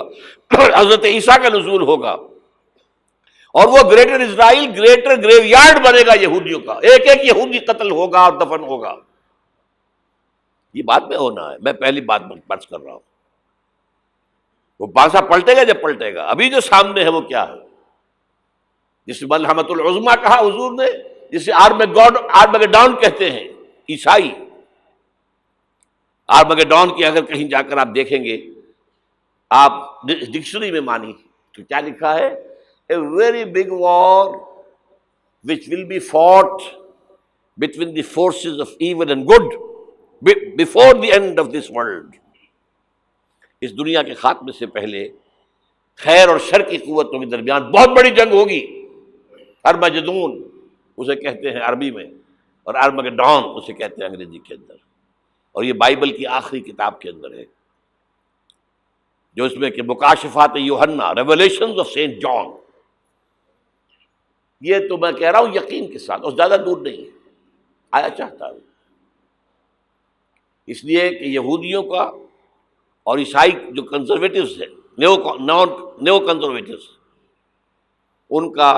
حضرت عیسیٰ کا نزول ہوگا، اور وہ گریٹر اسرائیل گریٹر گریو یارڈ بنے گا یہودیوں کا، ایک ایک یہودی قتل ہوگا اور دفن ہوگا۔ یہ بات میں ہونا ہے، میں پہلی بات بات کر رہا ہوں۔ وہ پانسا پلٹے گا جب پلٹے گا، ابھی جو سامنے ہے وہ کیا ہے؟ جس ملحمۃ العظمیٰ کہا حضور نے، جسے آرمگیڈون کہتے ہیں عیسائی۔ آرمگیڈون کی اگر کہیں جا کر آپ دیکھیں گے، آپ ڈکشنری میں مانی تو کیا لکھا ہے؟ A very big war which will be fought between the forces of evil and good before the end of this world. اس دنیا کے خاتمے سے پہلے خیر اور شر کی قوتوں کے درمیان بہت بڑی جنگ ہوگی۔ ارمجدون اسے کہتے ہیں عربی میں، اور آرمگیڈون اسے کہتے ہیں انگریزی کے اندر۔ اور یہ بائبل کی آخری کتاب کے اندر ہے، جو اس میں کہ مکاشفات یوحنا، ریولیشنز آف سینٹ جان. یہ تو میں کہہ رہا ہوں یقین کے ساتھ، اور زیادہ دور نہیں ہے، آیا چاہتا ہوں. اس لیے کہ یہودیوں کا اور عیسائی جو کنزرویٹوز ہیں، نیو کنزرویٹوز، ان کا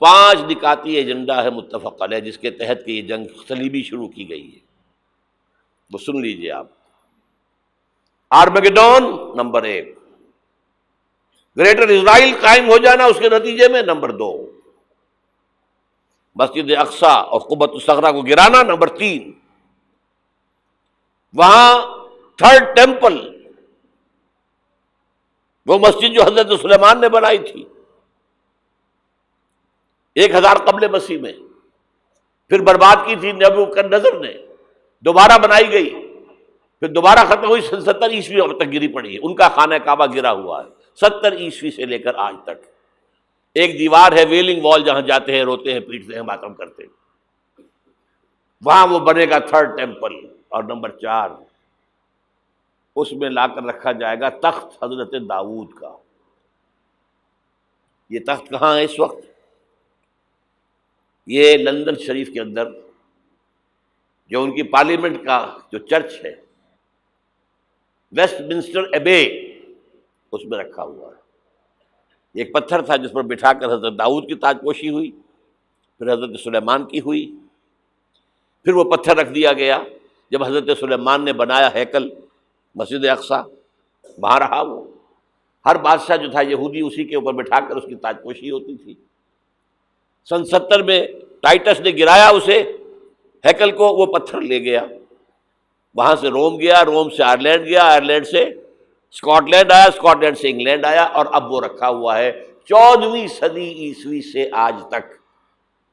5 نکاتی ایجنڈا ہے متفق علیہ، جس کے تحت کہ یہ جنگ صلیبی شروع کی گئی ہے. وہ سن لیجئے آپ. آرمیگیڈون نمبر 1، گریٹر اسرائیل قائم ہو جانا اس کے نتیجے میں نمبر 2، مسجد اقصی اور قبۃ الصخرہ کو گرانا نمبر 3، وہاں 3rd ٹیمپل، وہ مسجد جو حضرت سلیمان نے بنائی تھی 1000 قبل مسیح میں، پھر برباد کی تھی نبوکدنضر نے، دوبارہ بنائی گئی، پھر دوبارہ ختم ہوئی 70 عیسوی تک گری پڑی ہے. ان کا خانہ کعبہ گرا ہوا ہے 70 عیسوی سے لے کر آج تک. ایک دیوار ہے ویلنگ وال، جہاں جاتے ہیں، روتے ہیں، پیٹتے ہیں، ماتم کرتے ہیں، وہاں وہ بنے گا 3rd ٹیمپل. اور نمبر 4، اس میں لا کر رکھا جائے گا تخت حضرت داؤد کا. یہ تخت کہاں ہے اس وقت؟ یہ لندن شریف کے اندر، جو ان کی پارلیمنٹ کا جو چرچ ہے، ویسٹ منسٹر ایبے، اس میں رکھا ہوا ہے. ایک پتھر تھا جس پر بٹھا کر حضرت داؤد کی تاج پوشی ہوئی، پھر حضرت سلیمان کی ہوئی، پھر وہ پتھر رکھ دیا گیا جب حضرت سلیمان نے بنایا ہیکل مسجد اقصی، وہاں رہا وہ. ہر بادشاہ جو تھا یہودی اسی کے اوپر بٹھا کر اس کی تاج پوشی ہوتی تھی. سن 70 میں ٹائٹس نے گرایا اسے، ہیکل کو، وہ پتھر لے گیا، وہاں سے روم گیا، روم سے آئرلینڈ گیا، آئرلینڈ سے اسکاٹ لینڈ آیا، اسکاٹ لینڈ سے انگلینڈ آیا، اور اب وہ رکھا ہوا ہے 14ویں صدی عیسوی سے آج تک.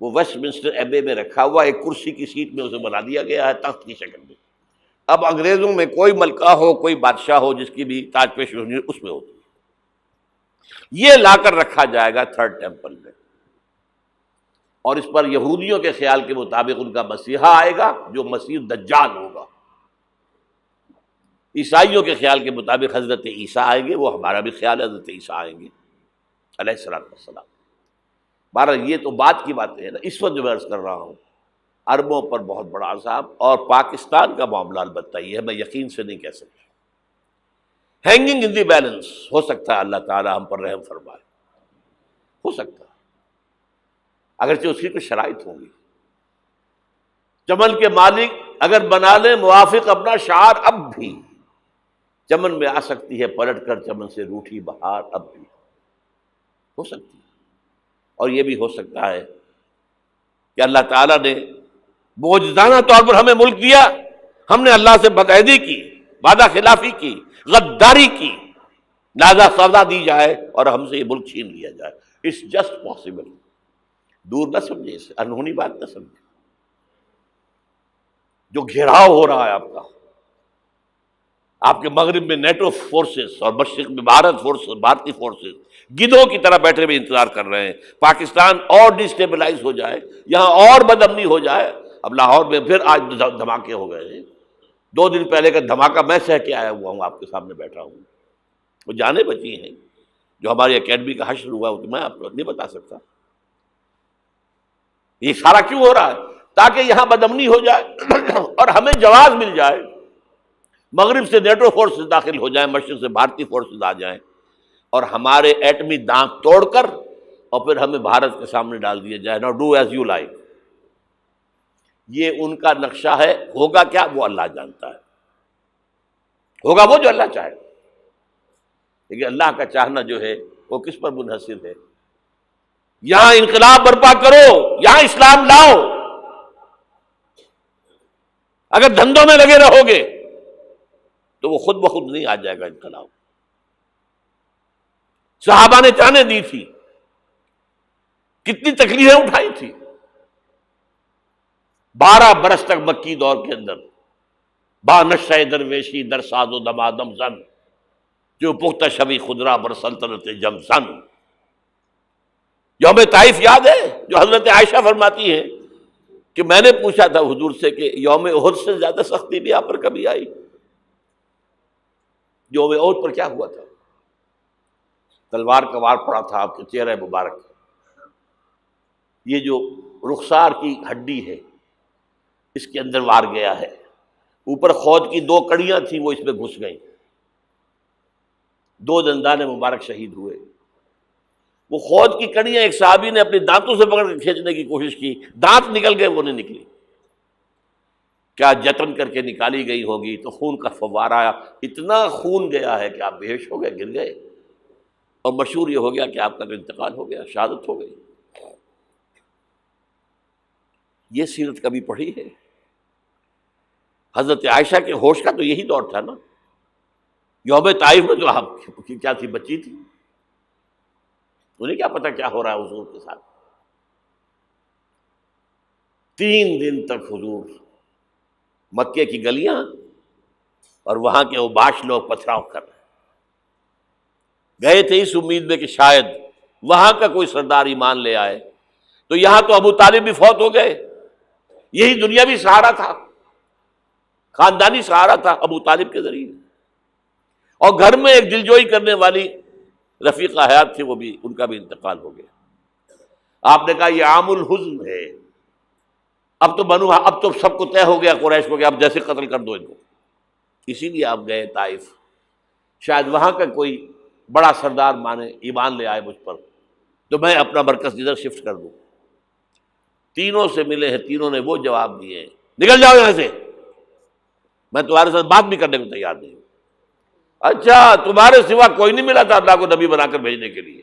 وہ ویسٹ منسٹر ایبے میں رکھا ہوا، ایک کرسی کی سیٹ میں اسے بنا دیا گیا ہے تخت کی شکل میں. اب انگریزوں میں کوئی ملکہ ہو، کوئی بادشاہ ہو جس کی بھی تاج پوشی ہونی اس میں ہوتی. یہ لا کر رکھا جائے گا 3rd ٹیمپل میں، اور اس پر یہودیوں کے خیال کے مطابق ان کا مسیحا آئے گا جو مسیح دجال ہوگا. عیسائیوں کے خیال کے مطابق حضرت عیسیٰ آئیں گے، وہ ہمارا بھی خیال ہے حضرت عیسیٰ آئیں گے علیہ السلام. بہرحال یہ تو بات کی باتیں ہیں نا. اس وقت جو میں عرض کر رہا ہوں، عربوں پر بہت بڑا عذاب، اور پاکستان کا معاملہ البتہ یہ ہے، میں یقین سے نہیں کہہ سکتا. ہینگنگ ان دی بیلنس، ہو سکتا ہے اللہ تعالی ہم پر رحم فرمائے، ہو سکتا ہے، اگرچہ اس کی کچھ شرائط ہوں گی. چمن کے مالک اگر بنا لیں موافق اپنا شعار، اب بھی چمن میں آ سکتی ہے پلٹ کر چمن سے روٹھی بہار، اب بھی ہو سکتی ہے. اور یہ بھی ہو سکتا ہے کہ اللہ تعالیٰ نے معجزانہ طور پر ہمیں ملک دیا، ہم نے اللہ سے بدعہدی کی، وعدہ خلافی کی، غداری کی، لہذا سزا دی جائے اور ہم سے یہ ملک چھین لیا جائے. It's just possible. دور نہ سمجھے اسے، انہونی بات نہ سمجھے. جو گھیراؤ ہو رہا ہے آپ کے مغرب میں نیٹو فورسز اور مشرق میں بھارتی فورسز گدھوں کی طرح بیٹھے ہوئے انتظار کر رہے ہیں پاکستان اور ڈسٹیبلائز ہو جائے، یہاں اور بدامنی ہو جائے. اب لاہور میں پھر آج دھماکے ہو گئے ہیں. 2 دن پہلے کا دھماکہ میں سہ کے آیا ہوا ہوں، آپ کے سامنے بیٹھا ہوں. وہ جانیں بچی ہیں، جو ہماری اکیڈمی کا حشر ہوا وہ تو میں آپ کو نہیں بتا سکتا. یہ سارا کیوں ہو رہا ہے؟ تاکہ یہاں بدامنی ہو جائے اور ہمیں جواز مل جائے. مغرب سے نیٹو فورسز داخل ہو جائیں، مشرق سے بھارتی فورسز آ جائیں، اور ہمارے ایٹمی دانت توڑ کر اور پھر ہمیں بھارت کے سامنے ڈال دیا جائے. Now do as you like. یہ ان کا نقشہ ہے. ہوگا کیا وہ اللہ جانتا ہے، ہوگا وہ جو اللہ چاہے. لیکن اللہ کا چاہنا جو ہے وہ کس پر منحصر ہے؟ یہاں انقلاب برپا کرو، یہاں اسلام لاؤ. اگر دھندوں میں لگے رہو گے تو وہ خود بخود نہیں آ جائے گا انقلاب. صحابہ نے جانیں دی تھی، کتنی تکلیفیں اٹھائی تھی. 12 برس تک مکی دور کے اندر با نشہ درویشی در ساز و دمادم زن، جو پختہ شبی خدرا بر سلطنت جم زن. یوم طائف یاد ہے جو حضرت عائشہ فرماتی ہیں کہ میں نے پوچھا تھا حضور سے کہ یوم احد سے زیادہ سختی بھی آپ پر کبھی آئی؟ یوم احد پر کیا ہوا تھا؟ تلوار کا وار پڑا تھا آپ کے چہرہ مبارک، یہ جو رخسار کی ہڈی ہے اس کے اندر وار گیا ہے، اوپر خود کی 2 کڑیاں تھیں وہ اس میں گھس گئیں، 2 دندان مبارک شہید ہوئے۔ وہ خود کی کڑیاں ایک صحابی نے اپنے دانتوں سے پکڑ کے کھینچنے کی کوشش کی، دانت نکل گئے، وہ نہیں نکلی، کیا جتن کر کے نکالی گئی ہوگی تو خون کا فوارہ آیا، اتنا خون گیا ہے کہ آپ بے ہوش ہو گئے، گر گئے، اور مشہور یہ ہو گیا کہ آپ کا انتقال ہو گیا، شہادت ہو گئی۔ یہ سیرت کبھی پڑھی ہے؟ حضرت عائشہ کے ہوش کا تو یہی دور تھا نا، یوم طائف میں جو آپ کی کیا تھی، بچی تھی، انہیں کیا پتا کیا ہو رہا ہے حضور کے ساتھ۔ 3 دن تک حضور مکے کی گلیاں اور وہاں کے اوباش لوگ پتھراؤ کر رہے گئے تھے اس امید میں کہ شاید وہاں کا کوئی سردار ایمان لے آئے، تو یہاں تو ابو طالب بھی فوت ہو گئے، یہی دنیاوی سہارا تھا، خاندانی سہارا تھا ابو طالب کے ذریعے، اور گھر میں ایک دلجوئی کرنے والی رفیقہ حیات تھی، وہ بھی، ان کا بھی انتقال ہو گیا۔ آپ نے کہا یہ عام الحزن ہے، اب تو سب کو طے ہو گیا قریش کو کہ اب جیسے قتل کر دو ان کو، اسی لیے آپ گئے طائف، شاید وہاں کا کوئی بڑا سردار مانے، ایمان لے آئے مجھ پر، تو میں اپنا مرکز ادھر شفٹ کر دوں۔ تینوں سے ملے ہیں، تینوں نے وہ جواب دیے، نکل جاؤ یہاں سے، میں تمہارے ساتھ بات بھی کرنے کو تیار نہیں ہوں۔ اچھا، تمہارے سوا کوئی نہیں ملا تھا اللہ کو نبی بنا کر بھیجنے کے لیے؟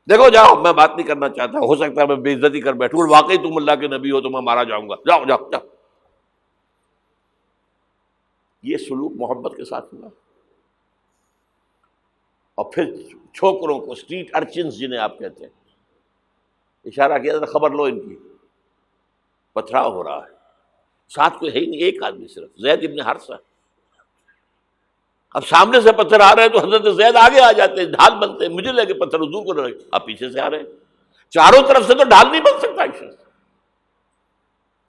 دیکھو جاؤ، میں بات نہیں کرنا چاہتا، ہو سکتا ہے میں بے عزتی کر بیٹھوں، واقعی تم اللہ کے نبی ہو تو میں مارا جاؤں گا، جاؤ جاؤ جاؤ۔ یہ سلوک محبت کے ساتھ ہوا۔ اور پھر چھوکروں کو، اسٹریٹ ارچنز جنہیں آپ کہتے ہیں، اشارہ کیا تھا، خبر لو ان کی، پتھراؤ ہو رہا ہے، ساتھ کوئی ہے ہی نہیں، ایک آدمی صرف، زید ابن حارثہ۔ اب سامنے سے پتھر آ رہے ہیں تو حضرت زید آگے آ جاتے ہیں، ڈھال بنتے ہیں، مجھے لگے پتھر حضور کو لگے، آپ پیچھے سے آ رہے ہیں، چاروں طرف سے تو ڈھال نہیں بن سکتا ایک شخص،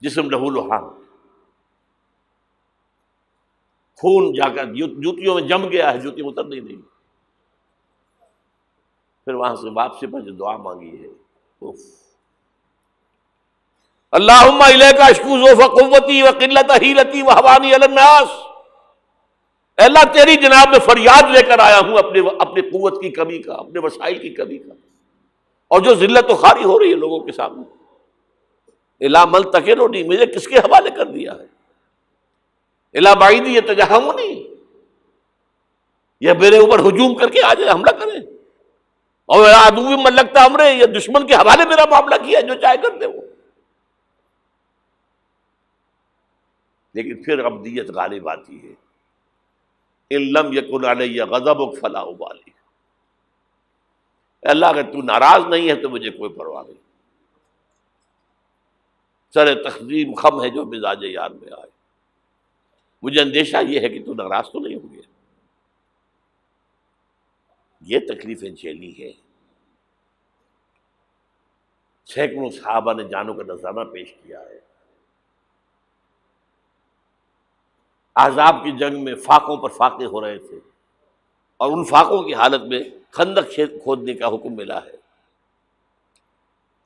جسم لہو لہان، خون جا کر جوتیوں میں جم گیا ہے، جوتی اتر نہیں رہی۔ پھر وہاں سے واپسی پر جو دعا مانگی ہے، اللہم الیک اشکو ضعف قوتی وقلت حیلتی وہوانی علی الناس، اے اللہ تیری جناب میں فریاد لے کر آیا ہوں اپنی قوت کی کمی کا، اپنے وسائل کی کمی کا، اور جو ذلت و خواری ہو رہی ہے لوگوں کے سامنے، الا ملتقننی، مجھے کس کے حوالے کر دیا ہے، الا بعیدی یتجہمنی، یہ میرے اوپر ہجوم کر کے آ جائے، حملہ کرے، اور عدو من لگتا امرے، یہ دشمن کے حوالے میرا معاملہ کیا، جو چاہے کر دے وہ۔ لیکن پھر عبدیت غالب آتی ہے، ان لم یکن علی غضبک فلا ابالی، اللہ اگر تو ناراض نہیں ہے تو مجھے کوئی پرواہ نہیں، سر تقسیم خم ہے جو مزاج یار میں آئے، مجھے اندیشہ یہ ہے کہ تو ناراض تو نہیں ہو گیا۔ یہ تکلیفیں جھیلی ہے، سینکڑوں صحابہ نے جانوں کا نذرانہ پیش کیا ہے، احزاب کی جنگ میں فاقوں پر فاقے ہو رہے تھے، اور ان فاقوں کی حالت میں خندق کھودنے کا حکم ملا ہے،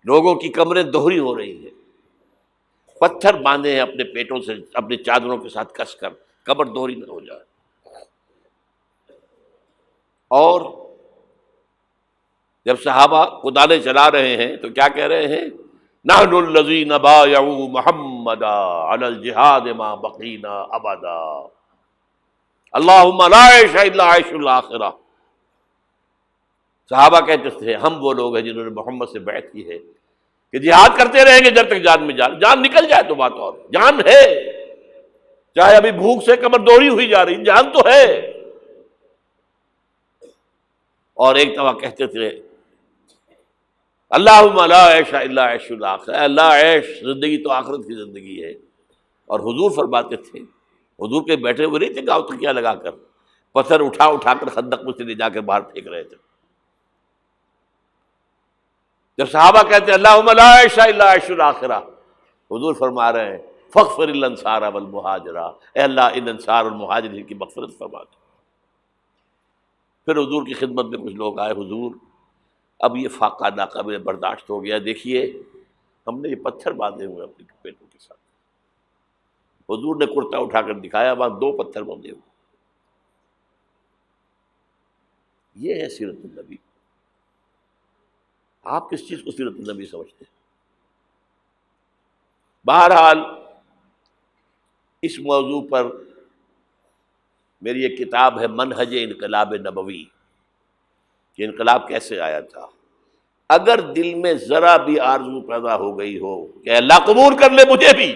لوگوں کی کمریں دوہری ہو رہی ہیں، پتھر باندھے ہیں اپنے پیٹوں سے، اپنی چادروں کے ساتھ کس کر، کمر دوہری نہ ہو جائے۔ اور جب صحابہ کدالیں چلا رہے ہیں تو کیا کہہ رہے ہیں، نحن الذین بایعوا محمدا علی الجہاد ما بقینا ابدا، اللہم لا عیش الا عیش الاخرہ۔ صحابہ کہتے تھے ہم وہ لوگ ہیں جنہوں نے محمد سے بیعت کی ہے کہ جہاد کرتے رہیں گے جب تک جان میں جان نکل جائے تو بات اور، جان ہے، چاہے ابھی بھوک سے کمر دوہری ہوئی جا رہی، جان تو ہے۔ اور ایک دفعہ کہتے تھے اللہم لا عیش الا عیش الاخرہ، اللہ عیش، زندگی تو آخرت کی زندگی ہے۔ اور حضور فرماتے تھے، حضور کے بیٹھے ہوئے نہیں تھے گاؤں تکیہ لگا کر، پتھر اٹھا اٹھا کر خندق میں سے لے جا کر باہر پھینک رہے تھے۔ جب صحابہ کہتے ہیں اللہم لا عیش الا عیش الآخرہ، حضور فرما رہے ہیں فاغفر الانصار والمہاجرہ، اے اللہ ان انصار اور مہاجرین کی مغفرت فرما دے۔ پھر حضور کی خدمت میں کچھ لوگ آئے، حضور اب یہ فاقہ ناقابل برداشت ہو گیا، دیکھیے ہم نے یہ پتھر باندھے ہوئے اپنی پیٹوں کے ساتھ۔ حضور نے کرتا اٹھا کر دکھایا، وہاں 2 پتھر باندھے ہوئے۔ یہ ہے سیرت النبی۔ آپ کس چیز کو سیرت النبی سمجھتے ہیں؟ بہرحال اس موضوع پر میری ایک کتاب ہے منہج انقلاب نبوی، کہ انقلاب کیسے آیا تھا۔ اگر دل میں ذرا بھی آرزو پیدا ہو گئی ہو کہ اللہ قبول کر لے مجھے بھی،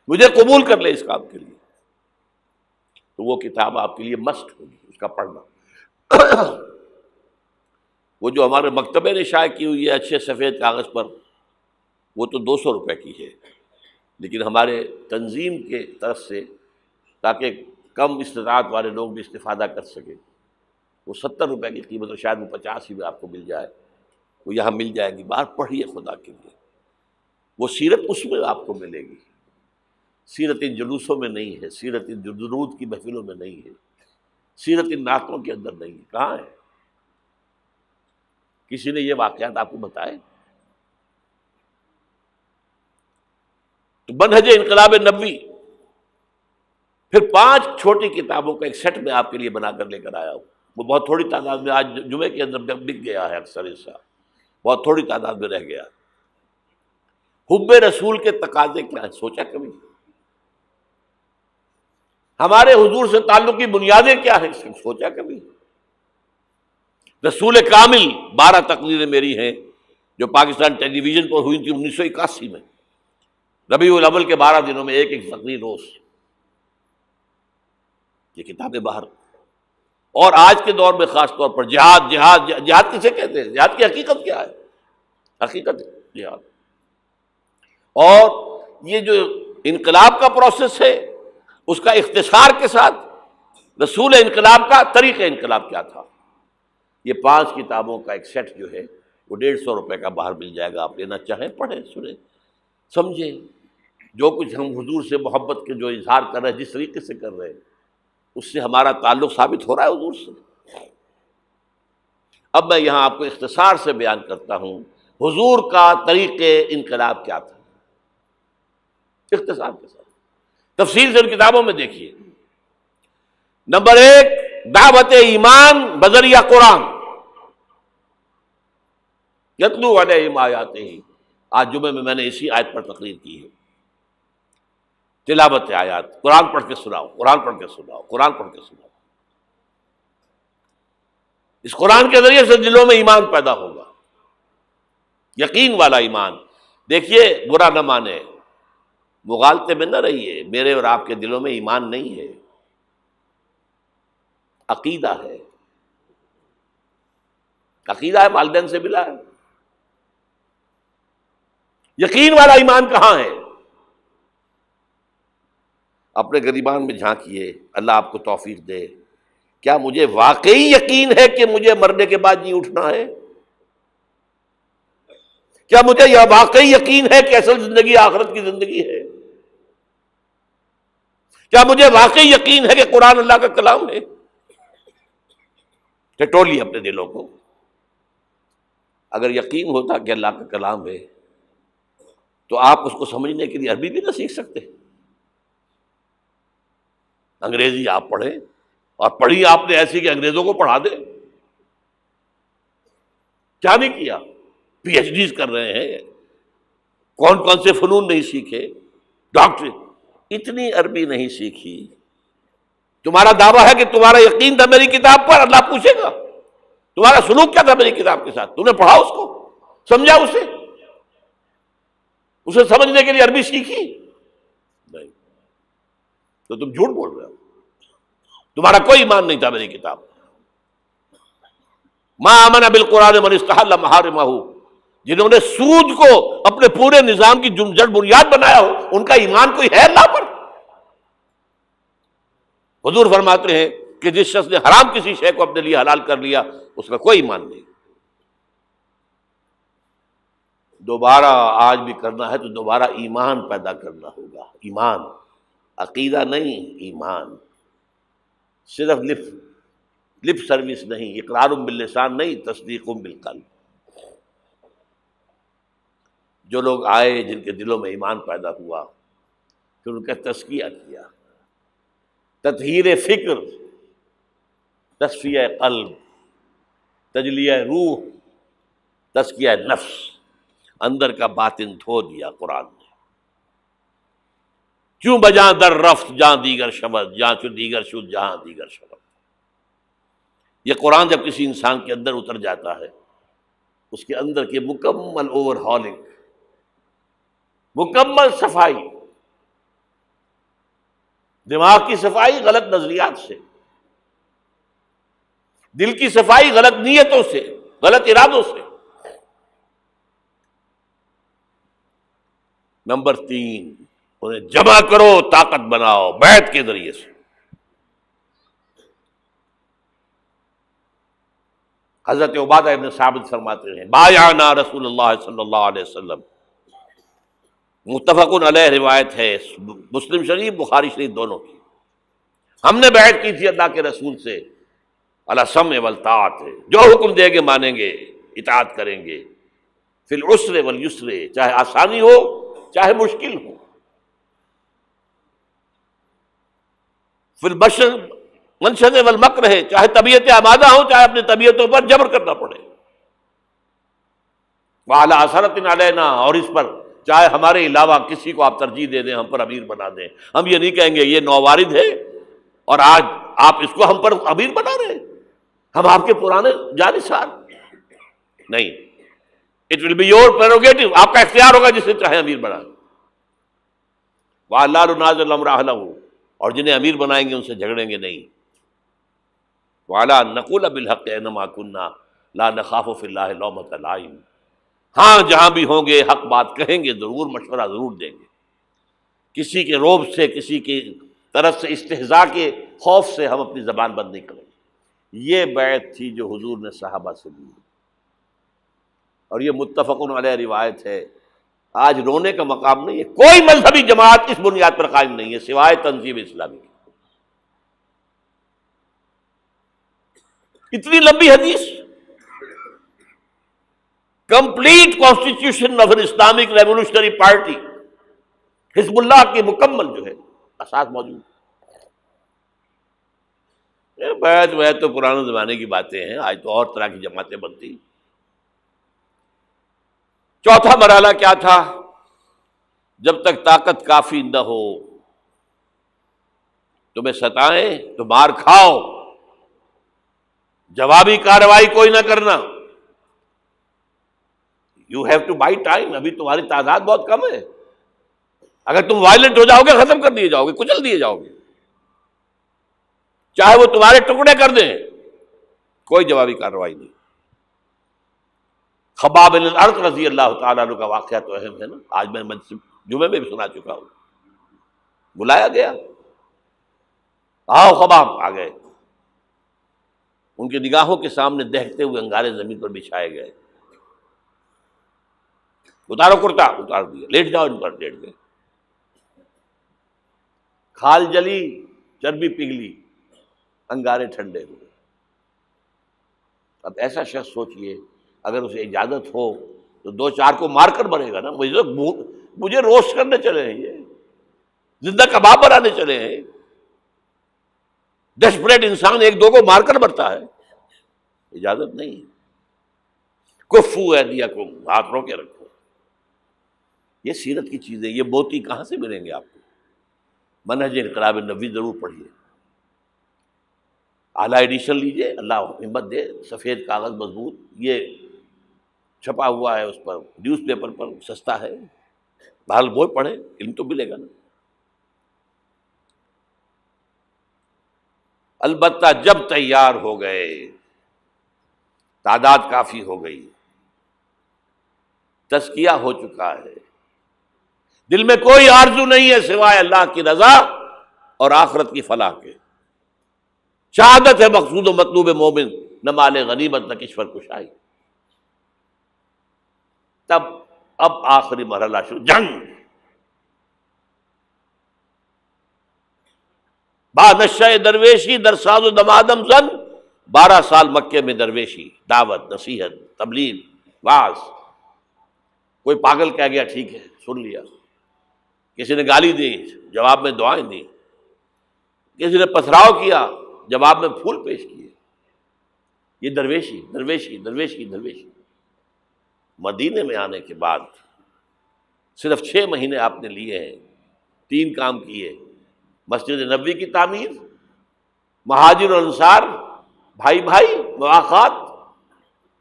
مجھے قبول کر لے اس کام کے لیے، تو وہ کتاب آپ کے لیے مسٹ ہوگی، اس کا پڑھنا۔ وہ جو ہمارے مکتبے نے شائع کی ہوئی ہے اچھے سفید کاغذ پر، وہ تو 200 روپے کی ہے، لیکن ہمارے تنظیم کے طرف سے تاکہ کم استطاعت والے لوگ بھی استفادہ کر سکیں، وہ 70 روپے کی قیمت، اور شاید وہ 50 ہی میں آپ کو مل جائے، وہ یہاں مل جائے گی۔ باہر پڑھیے خدا کے لیے، وہ سیرت اس میں آپ کو ملے گی، سیرت ان جلوسوں میں نہیں ہے، سیرت ان درود کی محفلوں میں نہیں ہے، سیرت ان نعتوں کے اندر نہیں ہے۔ کہاں ہے؟ کسی نے یہ واقعات آپ کو بتائے؟ تو منہج انقلاب نبوی، پھر 5 چھوٹی کتابوں کا ایک سیٹ میں آپ کے لیے بنا کر لے کر آیا ہوں۔ وہ بہت تھوڑی تعداد میں آج جمعے کے اندر بک گیا ہے، اکثر حصہ بہت تھوڑی تعداد میں رہ گیا۔ حب رسول کے تقاضے کیا ہیں، سوچا کبھی؟ ہمارے حضور سے تعلق کی بنیادیں کیا ہیں، سوچا کبھی؟ رسول کامل 12 تقریریں میری ہیں جو پاکستان ٹیلی ویژن پر ہوئی تھی 1981 میں، ربیع الاول کے 12 دنوں میں ایک تقریر روز۔ یہ کتابیں باہر، اور آج کے دور میں خاص طور پر جہاد کسے کہتے ہیں؟ جہاد کی حقیقت کیا ہے؟ حقیقت جہاد، اور یہ جو انقلاب کا پروسیس ہے اس کا اختصار کے ساتھ رسول انقلاب کا طریقہ انقلاب کیا تھا۔ یہ 5 کتابوں کا ایک سیٹ جو ہے وہ 150 روپے کا باہر مل جائے گا، آپ لینا چاہیں پڑھیں، سنیں، سمجھیں۔ جو کچھ ہم حضور سے محبت کے جو اظہار کر رہے ہیں، جس طریقے سے کر رہے ہیں، اس سے ہمارا تعلق ثابت ہو رہا ہے حضور سے۔ اب میں یہاں آپ کو اختصار سے بیان کرتا ہوں حضور کا طریق انقلاب کیا تھا، اختصار کے ساتھ۔ تفصیل سے ان کتابوں میں دیکھیے۔ نمبر 1، دعوت ایمان بذریعہ قرآن، یتلو علیہم آیاتہ۔ آج جمعے میں نے اسی آیت پر تقریر کی ہے، تلاوت آیات، قرآن پڑھ کے سناؤ، قرآن پڑھ کے سناؤ، قرآن پڑھ کے سناؤ۔ اس قرآن کے ذریعے سے دلوں میں ایمان پیدا ہوگا، یقین والا ایمان۔ دیکھیے، برا نہ مانے، مغالطے میں نہ رہیے، میرے اور آپ کے دلوں میں ایمان نہیں ہے، عقیدہ ہے، عقیدہ ہے، والدین سے ملا ہے۔ یقین والا ایمان کہاں ہے؟ اپنے گریبان میں جھانکیے، اللہ آپ کو توفیق دے۔ کیا مجھے واقعی یقین ہے کہ مجھے مرنے کے بعد جی اٹھنا ہے؟ کیا مجھے یہ واقعی یقین ہے کہ اصل زندگی آخرت کی زندگی ہے؟ کیا مجھے واقعی یقین ہے کہ قرآن اللہ کا کلام ہے؟ ٹٹولیے اپنے دلوں کو۔ اگر یقین ہوتا کہ اللہ کا کلام ہے تو آپ اس کو سمجھنے کے لیے عربی بھی نہ سیکھ سکتے؟ انگریزی آپ پڑھیں، اور پڑھی آپ نے ایسی کہ انگریزوں کو پڑھا دیں؟ کیا نہیں کیا؟ پی ایچ ڈیز کر رہے ہیں، کون کون سے فنون نہیں سیکھے، ڈاکٹر، اتنی عربی نہیں سیکھی۔ تمہارا دعویٰ ہے کہ تمہارا یقین تھا میری کتاب پر، اللہ پوچھے گا تمہارا سلوک کیا تھا میری کتاب کے ساتھ؟ تم نے پڑھا اس کو، سمجھا اسے سمجھنے کے لیے عربی سیکھی؟ نہیں، تو تم جھوٹ بول رہے ہو، تمہارا کوئی ایمان نہیں تھا میری کتاب۔ ما آمن بالقرآن من استحل محارمہ، جنہوں نے سود کو اپنے پورے نظام کی جڑ بنیاد بنایا ہو، ان کا ایمان کوئی ہے اللہ پر؟ حضور فرماتے ہیں کہ جس شخص نے حرام کسی شے کو اپنے لیے حلال کر لیا اس کا کوئی ایمان نہیں۔ دوبارہ آج بھی کرنا ہے تو دوبارہ ایمان پیدا کرنا ہوگا، ایمان، عقیدہ نہیں، ایمان۔ صرف لپ سروس نہیں، اقرار باللسان نہیں، تصدیق بالقلب۔ جو لوگ آئے جن کے دلوں میں ایمان پیدا ہوا، پھر ان کا تزکیہ کیا، تطہیر فکر، تصفیہ قلب، تجلیہ روح، تزکیہ نفس، اندر کا باطن دھو دیا قرآن نے۔ کیوں بجاں در رفت جہاں دیگر شبد، جہاں چو دیگر شد جہاں دیگر شبد۔ یہ قرآن جب کسی انسان کے اندر اتر جاتا ہے، اس کے اندر کی مکمل اوور ہالنگ، مکمل صفائی، دماغ کی صفائی غلط نظریات سے، دل کی صفائی غلط نیتوں سے، غلط ارادوں سے۔ نمبر 3، انہیں جمع کرو، طاقت بناؤ بیعت کے ذریعے سے۔ حضرت عبادہ ابن ثابت فرماتے ہیں بایعنا رسول اللہ صلی اللہ علیہ وسلم، متفق علیہ روایت ہے، مسلم شریف بخاری شریف دونوں کی۔ ہم نے بیعت کی تھی اللہ کے رسول سے، علی السمع والطاعت، جو حکم دیں گے مانیں گے، اطاعت کریں گے، فی العسر والیسر، چاہے آسانی ہو چاہے مشکل ہو، فی البشر منشد والمکر، چاہے طبیعتیں آمادہ ہوں چاہے اپنی طبیعتوں پر جبر کرنا پڑے، وعلی اثرۃ علینا، اور اس پر چاہے ہمارے علاوہ کسی کو آپ ترجیح دے دیں، ہم پر امیر بنا دیں۔ ہم یہ نہیں کہیں گے یہ نووارد ہے اور آج آپ اس کو ہم پر امیر بنا رہے ہیں، ہم آپ کے پرانے جانثار نہیں۔ It will be your prerogative, آپ کا اختیار ہوگا جسے چاہے امیر بنائیں۔ وَأَلَّا نُنَازِعَ الْأَمْرَ أَهْلَهُ، اور جنہیں امیر بنائیں گے ان سے جھگڑیں گے نہیں۔ وَعَلَىٰ أَن نَّقُولَ بِالْحَقِّ أَيْنَمَا كُنَّا لَا نَخَافُ فِي اللَّهِ لَوْمَةَ لَائِمٍ، ہاں جہاں بھی ہوں گے حق بات کہیں گے، ضرور مشورہ ضرور دیں گے، کسی کے روب سے، کسی کی طرف سے استہزاء کے خوف سے ہم اپنی زبان بند نہیں کریں گے۔ یہ بیعت تھی جو حضور نے صحابہ سے لی، اور یہ متفق علیہ روایت ہے۔ آج رونے کا مقام نہیں ہے، کوئی مذہبی جماعت اس بنیاد پر قائم نہیں ہے سوائے تنظیم اسلامی کی۔ اتنی لمبی حدیث، complete constitution of an Islamic revolutionary party, حزب اللہ کی مکمل جو ہے اساس موجود۔ بیعت تو پرانے زمانے کی باتیں ہیں، آج تو اور طرح کی جماعتیں بنتی۔ چوتھا مرحلہ کیا تھا؟ جب تک طاقت کافی نہ ہو، تمہیں ستائیں تو مار کھاؤ، جوابی کارروائی کوئی نہ کرنا۔ You have to buy time, ابھی تمہاری تعداد بہت کم ہے، اگر تم وائلنٹ ہو جاؤ گے ختم کر دیے جاؤ گے، کچل دیے جاؤ گے، چاہے وہ تمہارے ٹکڑے کر دیں، کوئی جوابی کارروائی نہیں۔ خباب بن الارت رضی اللہ تعالیٰ عنہ کا واقعہ تو اہم ہے نا، آج میں جمعے میں بھی سنا چکا ہوں۔ بلایا گیا، آؤ خباب، آ گئے، ان کی نگاہوں کے سامنے دہتے ہوئے انگارے زمین پر بچھائے گئے، اتارو کرتا، اتار دیا، لیٹ جاؤ ان پر، لیٹ گئے، کھال جلی، چربی پگھلی، انگارے ٹھنڈے ہوئے۔ اب ایسا شخص سوچئے اگر اسے اجازت ہو تو 2-4 کو مار کر مرے گا نا، مجھے روسٹ کرنے چلے ہیں، یہ زندہ کباب بنانے چلے ہیں۔ ڈیسپریٹ انسان 1-2 کو مار کر مرتا ہے، اجازت نہیں ہے۔ کفو ایدیکم، ہاتھ رو کے رکھو۔ یہ سیرت کی چیزیں، یہ موتی کہاں سے ملیں گے آپ کو؟ منہج انقلاب نبوی ضرور پڑھیے، اعلیٰ ایڈیشن لیجئے، اللہ ہمت دے، سفید کاغذ مضبوط، یہ چھپا ہوا ہے اس پر، نیوز پیپر پر سستا ہے، بہرحال وہ پڑھیں، علم تو ملے گا نا۔ البتہ جب تیار ہو گئے، تعداد کافی ہو گئی، تزکیہ ہو چکا ہے، دل میں کوئی آرزو نہیں ہے سوائے اللہ کی رضا اور آخرت کی فلاح کے، شہادت ہے مقصود و مطلوب مومن، نہ مال غنیمت نہ کشور کشائی۔ تب اب آخری مرحلہ شروع، جنگ۔ با نشہ درویشی در ساز و دمادم زن، 12 سال مکے میں درویشی، دعوت، نصیحت، تبلیغ، وعظ۔ کوئی پاگل کہہ گیا ٹھیک ہے سن لیا، کسی نے گالی دی جواب میں دعائیں دی، کسی نے پتھراؤ کیا جواب میں پھول پیش کیے۔ یہ درویشی درویشی درویشی درویشی۔ مدینے میں آنے کے بعد صرف 6 مہینے آپ نے لیے ہیں، 3 کام کیے: مسجد نبوی کی تعمیر، مہاجر اور انصار بھائی بھائی مواخات،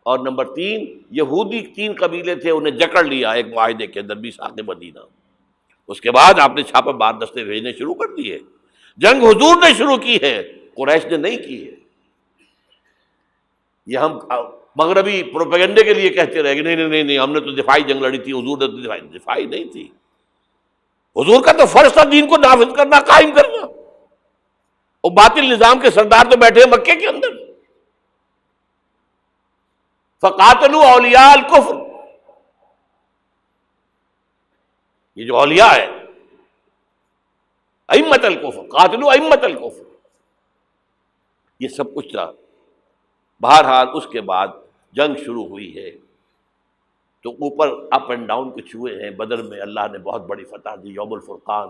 اور نمبر 3 یہودی 3 قبیلے تھے انہیں جکڑ لیا ایک معاہدے کے اندر میثاق مدینہ۔ اس کے بعد آپ نے چھاپہ مار دستے بھیجنے شروع کر دیے۔ جنگ حضور نے شروع کی ہے، قریش نے نہیں کی ہے۔ یہ ہم مغربی پروپیگنڈے کے لیے کہتے رہے کہ نہیں ہم نے تو دفاعی جنگ لڑی تھی، حضور نے تو دفاعی نہیں تھی۔ حضور کا تو فرض تھا دین کو نافذ کرنا، قائم کرنا۔ اور باطل نظام کے سردار تو بیٹھے ہیں مکے کے اندر۔ فقاتلوا اولیاء الکفر، یہ جو اولیاء ہے ائمۃ الکفر، قاتلوا ائمۃ الکفر، یہ سب کچھ تھا۔ بہرحال اس کے بعد جنگ شروع ہوئی ہے تو اوپر اپ اینڈ ڈاؤن کچھ ہوئے ہیں۔ بدر میں اللہ نے بہت بڑی فتح دی، یوم الفرقان۔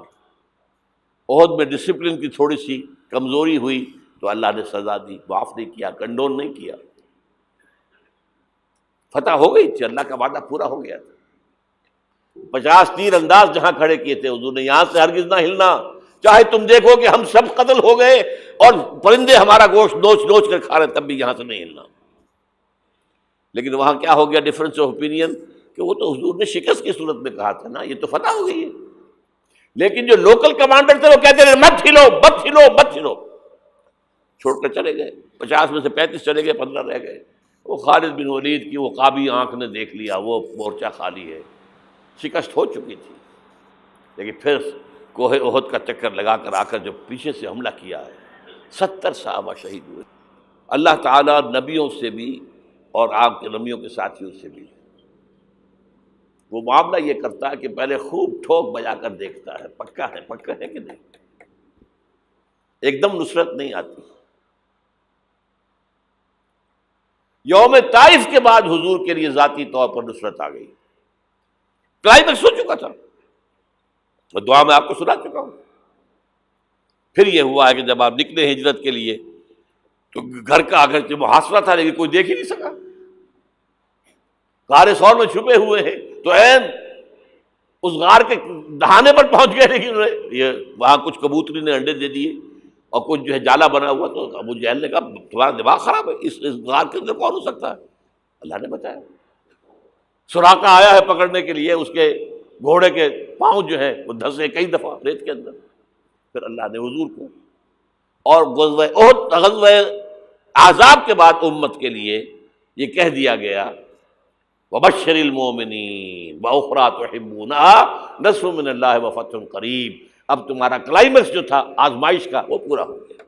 احد میں ڈسپلن کی تھوڑی سی کمزوری ہوئی تو اللہ نے سزا دی، معاف نہیں کیا، کنڈون نہیں کیا۔ فتح ہو گئی تھی، اللہ کا وعدہ پورا ہو گیا تھا۔ 50 تیر انداز جہاں کھڑے کیے تھے حضور نے، یہاں سے ہرگز نہ ہلنا، چاہے تم دیکھو کہ ہم سب قتل ہو گئے اور پرندے ہمارا گوشت نوچ نوچ کر کھا رہے، تب بھی یہاں سے نہیں ہلنا۔ لیکن وہاں کیا ہو گیا ڈفرنس آف اوپینین کہ وہ تو حضور نے شکست کی صورت میں کہا تھا نا، یہ تو فتح ہو گئی ہے۔ لیکن جو لوکل کمانڈر تھے وہ کہتے رہے مت ہلو مت ہلو مت ہلو، چھوڑ کر چلے گئے۔ 50 میں سے 35 چلے گئے، 15 رہ گئے۔ وہ خالد بن ولید کی وہ قابی آنکھ نے دیکھ لیا وہ مورچہ خالی ہے، شکست ہو چکی تھی۔ لیکن پھر کوہ احد کا چکر لگا کر آ کر جو پیچھے سے حملہ کیا ہے، 70 صحابہ شہید ہوئے۔ اللہ تعالیٰ نبیوں سے بھی اور آپ کے نبیوں کے ساتھیوں سے بھی وہ معاملہ یہ کرتا ہے کہ پہلے خوب ٹھوک بجا کر دیکھتا ہے پکا ہے کہ نہیں۔ ایک دم نصرت نہیں آتی۔ یوم طائف کے بعد حضور کے لیے ذاتی طور پر نصرت آ گئی۔ کلائمیکس ہو چکا تھا، میں دعا میں آپ کو سنا چکا ہوں۔ پھر یہ ہوا ہے کہ جب آپ نکلے ہجرت کے لیے تو گھر کا اگرچہ محاصرہ تھا لیکن کوئی دیکھ ہی نہیں سکا، غار ثور میں چھپے ہوئے ہیں تو عین اس غار کے دہانے پر پہنچ گئے، لیکن یہ وہاں کچھ کبوتری نے انڈے دے دیے اور کچھ جو ہے جالا بنا ہوا، تو ابو جہل نے کہا تمہارا دماغ خراب ہے، اس غار کے اندر کون ہو سکتا ہے؟ اللہ نے بتایا۔ سراقہ آیا ہے پکڑنے کے لیے، اس کے گھوڑے کے پاؤں جو ہے وہ دھسے کئی دفعہ ریت کے اندر۔ پھر اللہ نے حضور کو اور غزوہ احد، غزوہ احزاب کے بعد امت کے لیے یہ کہہ دیا گیا وبشر المؤمنین واخری تحبونها نصر من اللہ وفتح قریب۔ اب تمہارا کلائمیکس جو تھا آزمائش کا وہ پورا ہو گیا۔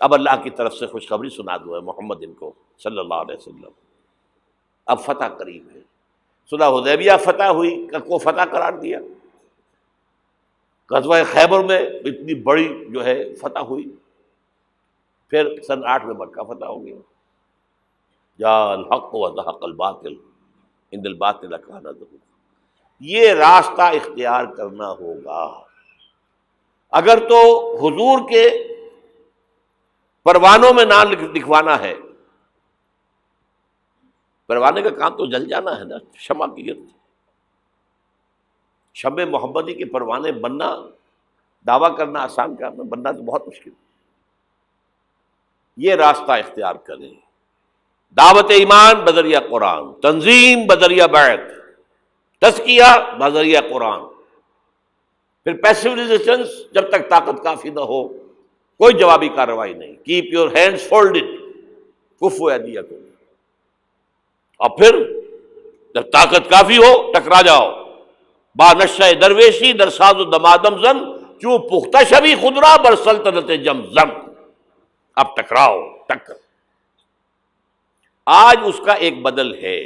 اب اللہ کی طرف سے خوشخبری سنا دو ہے محمد ان کو صلی اللہ علیہ وسلم، اب فتح قریب ہے۔ صلح حدیبیہ فتح ہوئی کو فتح قرار دیا، غزوہ خیبر میں اتنی بڑی جو ہے فتح ہوئی، پھر سن 8 میں مکہ فتح ہو گیا۔ جاء الحق وزهق الباطل ان الباطل کان زہوقا۔ یہ راستہ اختیار کرنا ہوگا۔ اگر تو حضور کے پروانوں میں نام لکھوانا ہے، پروانے کا کام تو جل جانا ہے نا، شمع کی گرد، شمع محمدی کے پروانے بننا، دعویٰ کرنا آسان کام ہے، بننا تو بہت مشکل۔ یہ راستہ اختیار کریں، دعوت ایمان بذریعہ قرآن، تنظیم بذریعہ بیعت، تزکیہ بذریعہ قرآن، پھر پیسو ریزسٹنس جب تک طاقت کافی نہ ہو کوئی جوابی کارروائی نہیں، کیپ یور ہینڈز فولڈڈ کفوا ایدیکم، اور پھر جب طاقت کافی ہو ٹکرا جاؤ۔ با نشہ درویشی در ساز و دمادم زن چوں پختہ شبی خدرا بر سلطنت جمزم۔ اب ٹکراؤ، ٹکر۔ آج اس کا ایک بدل ہے،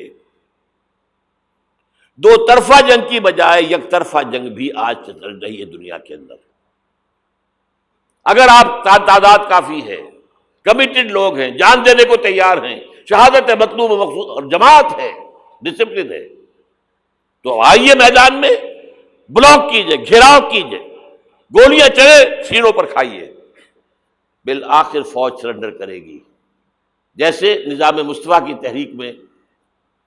دو طرفہ جنگ کی بجائے یک طرفہ جنگ بھی آج چل رہی ہے دنیا کے اندر۔ اگر آپ تعداد کافی ہے، کمیٹڈ لوگ ہیں، جان دینے کو تیار ہیں، شہادت ہے مطلوب و مقصود اور جماعت ہے، ڈسپلن ہے، تو آئیے میدان میں، بلاک کیجئے، گھیراؤ کیجئے، گولیاں چلے سینوں پر کھائیے، بالآخر فوج سرنڈر کرے گی۔ جیسے نظام مصطفیٰ کی تحریک میں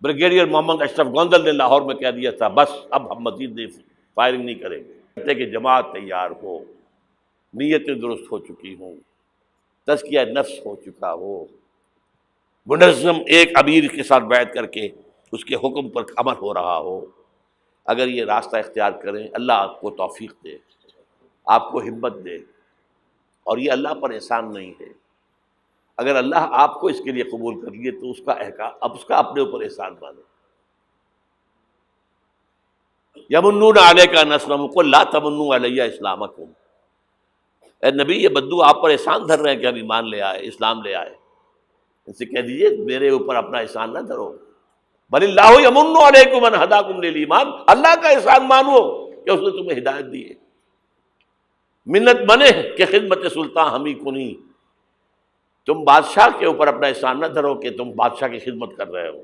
بریگیڈیئر محمد اشرف گوندل نے لاہور میں کہہ دیا تھا بس اب ہم مزید فائرنگ نہیں کریں گے، کہ جماعت تیار ہو، نیتیں درست ہو چکی ہوں، تزکیہ نفس ہو چکا ہو، منظم ایک امیر کے ساتھ بیعت کر کے اس کے حکم پر عمل ہو رہا ہو۔ اگر یہ راستہ اختیار کریں، اللہ آپ کو توفیق دے، آپ کو ہمت دے، اور یہ اللہ پر احسان نہیں ہے۔ اگر اللہ آپ کو اس کے لیے قبول کر لیے تو اس کا احکام، اب اس کا اپنے اوپر احسان مانو۔ یمنون علیک ان اسلموا قل لا تمنوا علی اسلامکم، اے نبی یہ بدو آپ پر احسان دھر رہے ہیں کہ ہم ایمان لے آئے، اسلام لے آئے، ان سے کہہ دیجیے میرے اوپر اپنا احسان نہ دھرو، بل اللہ یمن علیکم ان ہداکم للایمان، اللہ کا احسان مانو کہ اس نے تمہیں ہدایت دی ہے۔ منت بنے کہ خدمت سلطان ہمیں کنی، تم بادشاہ کے اوپر اپنا احسان نہ دھرو کہ تم بادشاہ کی خدمت کر رہے ہو۔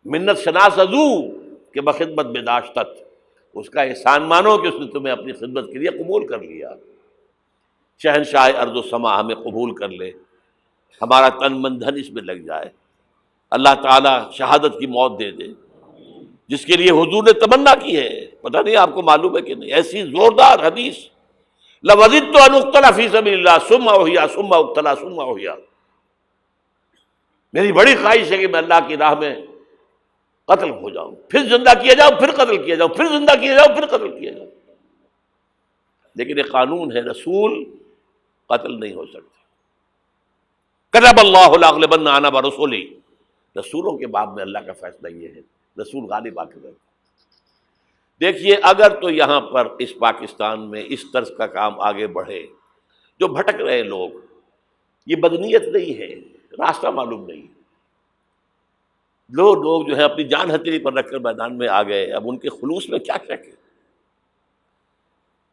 منت شناس ازو کہ بخدمت بداشتت، اس کا احسان مانو کہ اس نے تمہیں اپنی خدمت کے لیے قبول کر لیا۔ شہنشاہ ارض و سما ہمیں قبول کر لے، ہمارا تن من دھن اس میں لگ جائے، اللہ تعالیٰ شہادت کی موت دے دے، جس کے لیے حضور نے تمنا کی ہے۔ پتہ نہیں آپ کو معلوم ہے کہ نہیں، ایسی زوردار حدیث، لَوَدِدتُّ أَنْ أُقْتَلَ فِي سَبِيلِ اللَّهِ ثُمَّ أُحْيَا ثُمَّ أُقْتَلَ ثُمَّ أُحْيَا، میری بڑی خواہش ہے کہ میں اللہ کی راہ میں قتل ہو جاؤں، پھر زندہ کیا جاؤں، پھر قتل کیا جاؤں، پھر زندہ کیا جاؤں، پھر قتل کیا جاؤں۔ لیکن ایک قانون ہے، رسول قتل نہیں ہو سکتے۔ کتب اللہ لأغلبن أنا ورسلی، رسولوں کے باب میں اللہ کا فیصلہ یہ ہے، رسول غالب آ کے رہتے۔ دیکھیے اگر تو یہاں پر اس پاکستان میں اس طرز کا کام آگے بڑھے، جو بھٹک رہے لوگ، یہ بدنیت نہیں ہے، راستہ معلوم نہیں، لوگ جو ہیں اپنی جان ہتھیلی پر رکھ کر میدان میں آ گئے، اب ان کے خلوص میں کیا شک ہے،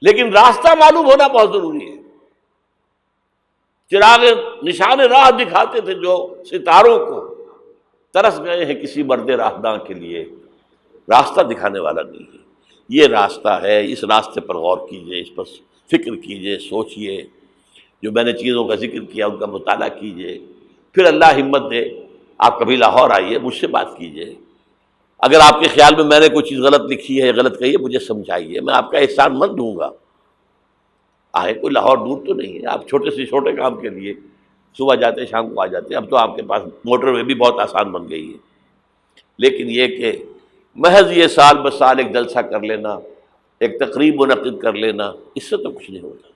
لیکن راستہ معلوم ہونا بہت ضروری ہے۔ چراغ نشان راہ دکھاتے تھے جو ستاروں کو، ترس گئے ہیں کسی مرد راہداں کے لیے، راستہ دکھانے والا نہیں ہے۔ یہ راستہ ہے، اس راستے پر غور کیجئے، اس پر فکر کیجئے، سوچئے، جو میں نے چیزوں کا ذکر کیا ان کا مطالعہ کیجئے، پھر اللہ ہمت دے، آپ کبھی لاہور آئیے، مجھ سے بات کیجئے، اگر آپ کے خیال میں نے کوئی چیز غلط لکھی ہے، غلط کہی ہے، مجھے سمجھائیے، میں آپ کا احسان مند ہوں گا۔ آئے، کوئی لاہور دور تو نہیں ہے، آپ چھوٹے سے چھوٹے کام کے لیے صبح جاتے شام کو آ جاتے، اب تو آپ کے پاس موٹر وے بھی بہت آسان بن گئی ہے۔ لیکن یہ کہ محض یہ سال بہ سال ایک جلسہ کر لینا، ایک تقریب منعقد کر لینا، اس سے تو کچھ نہیں ہوتا۔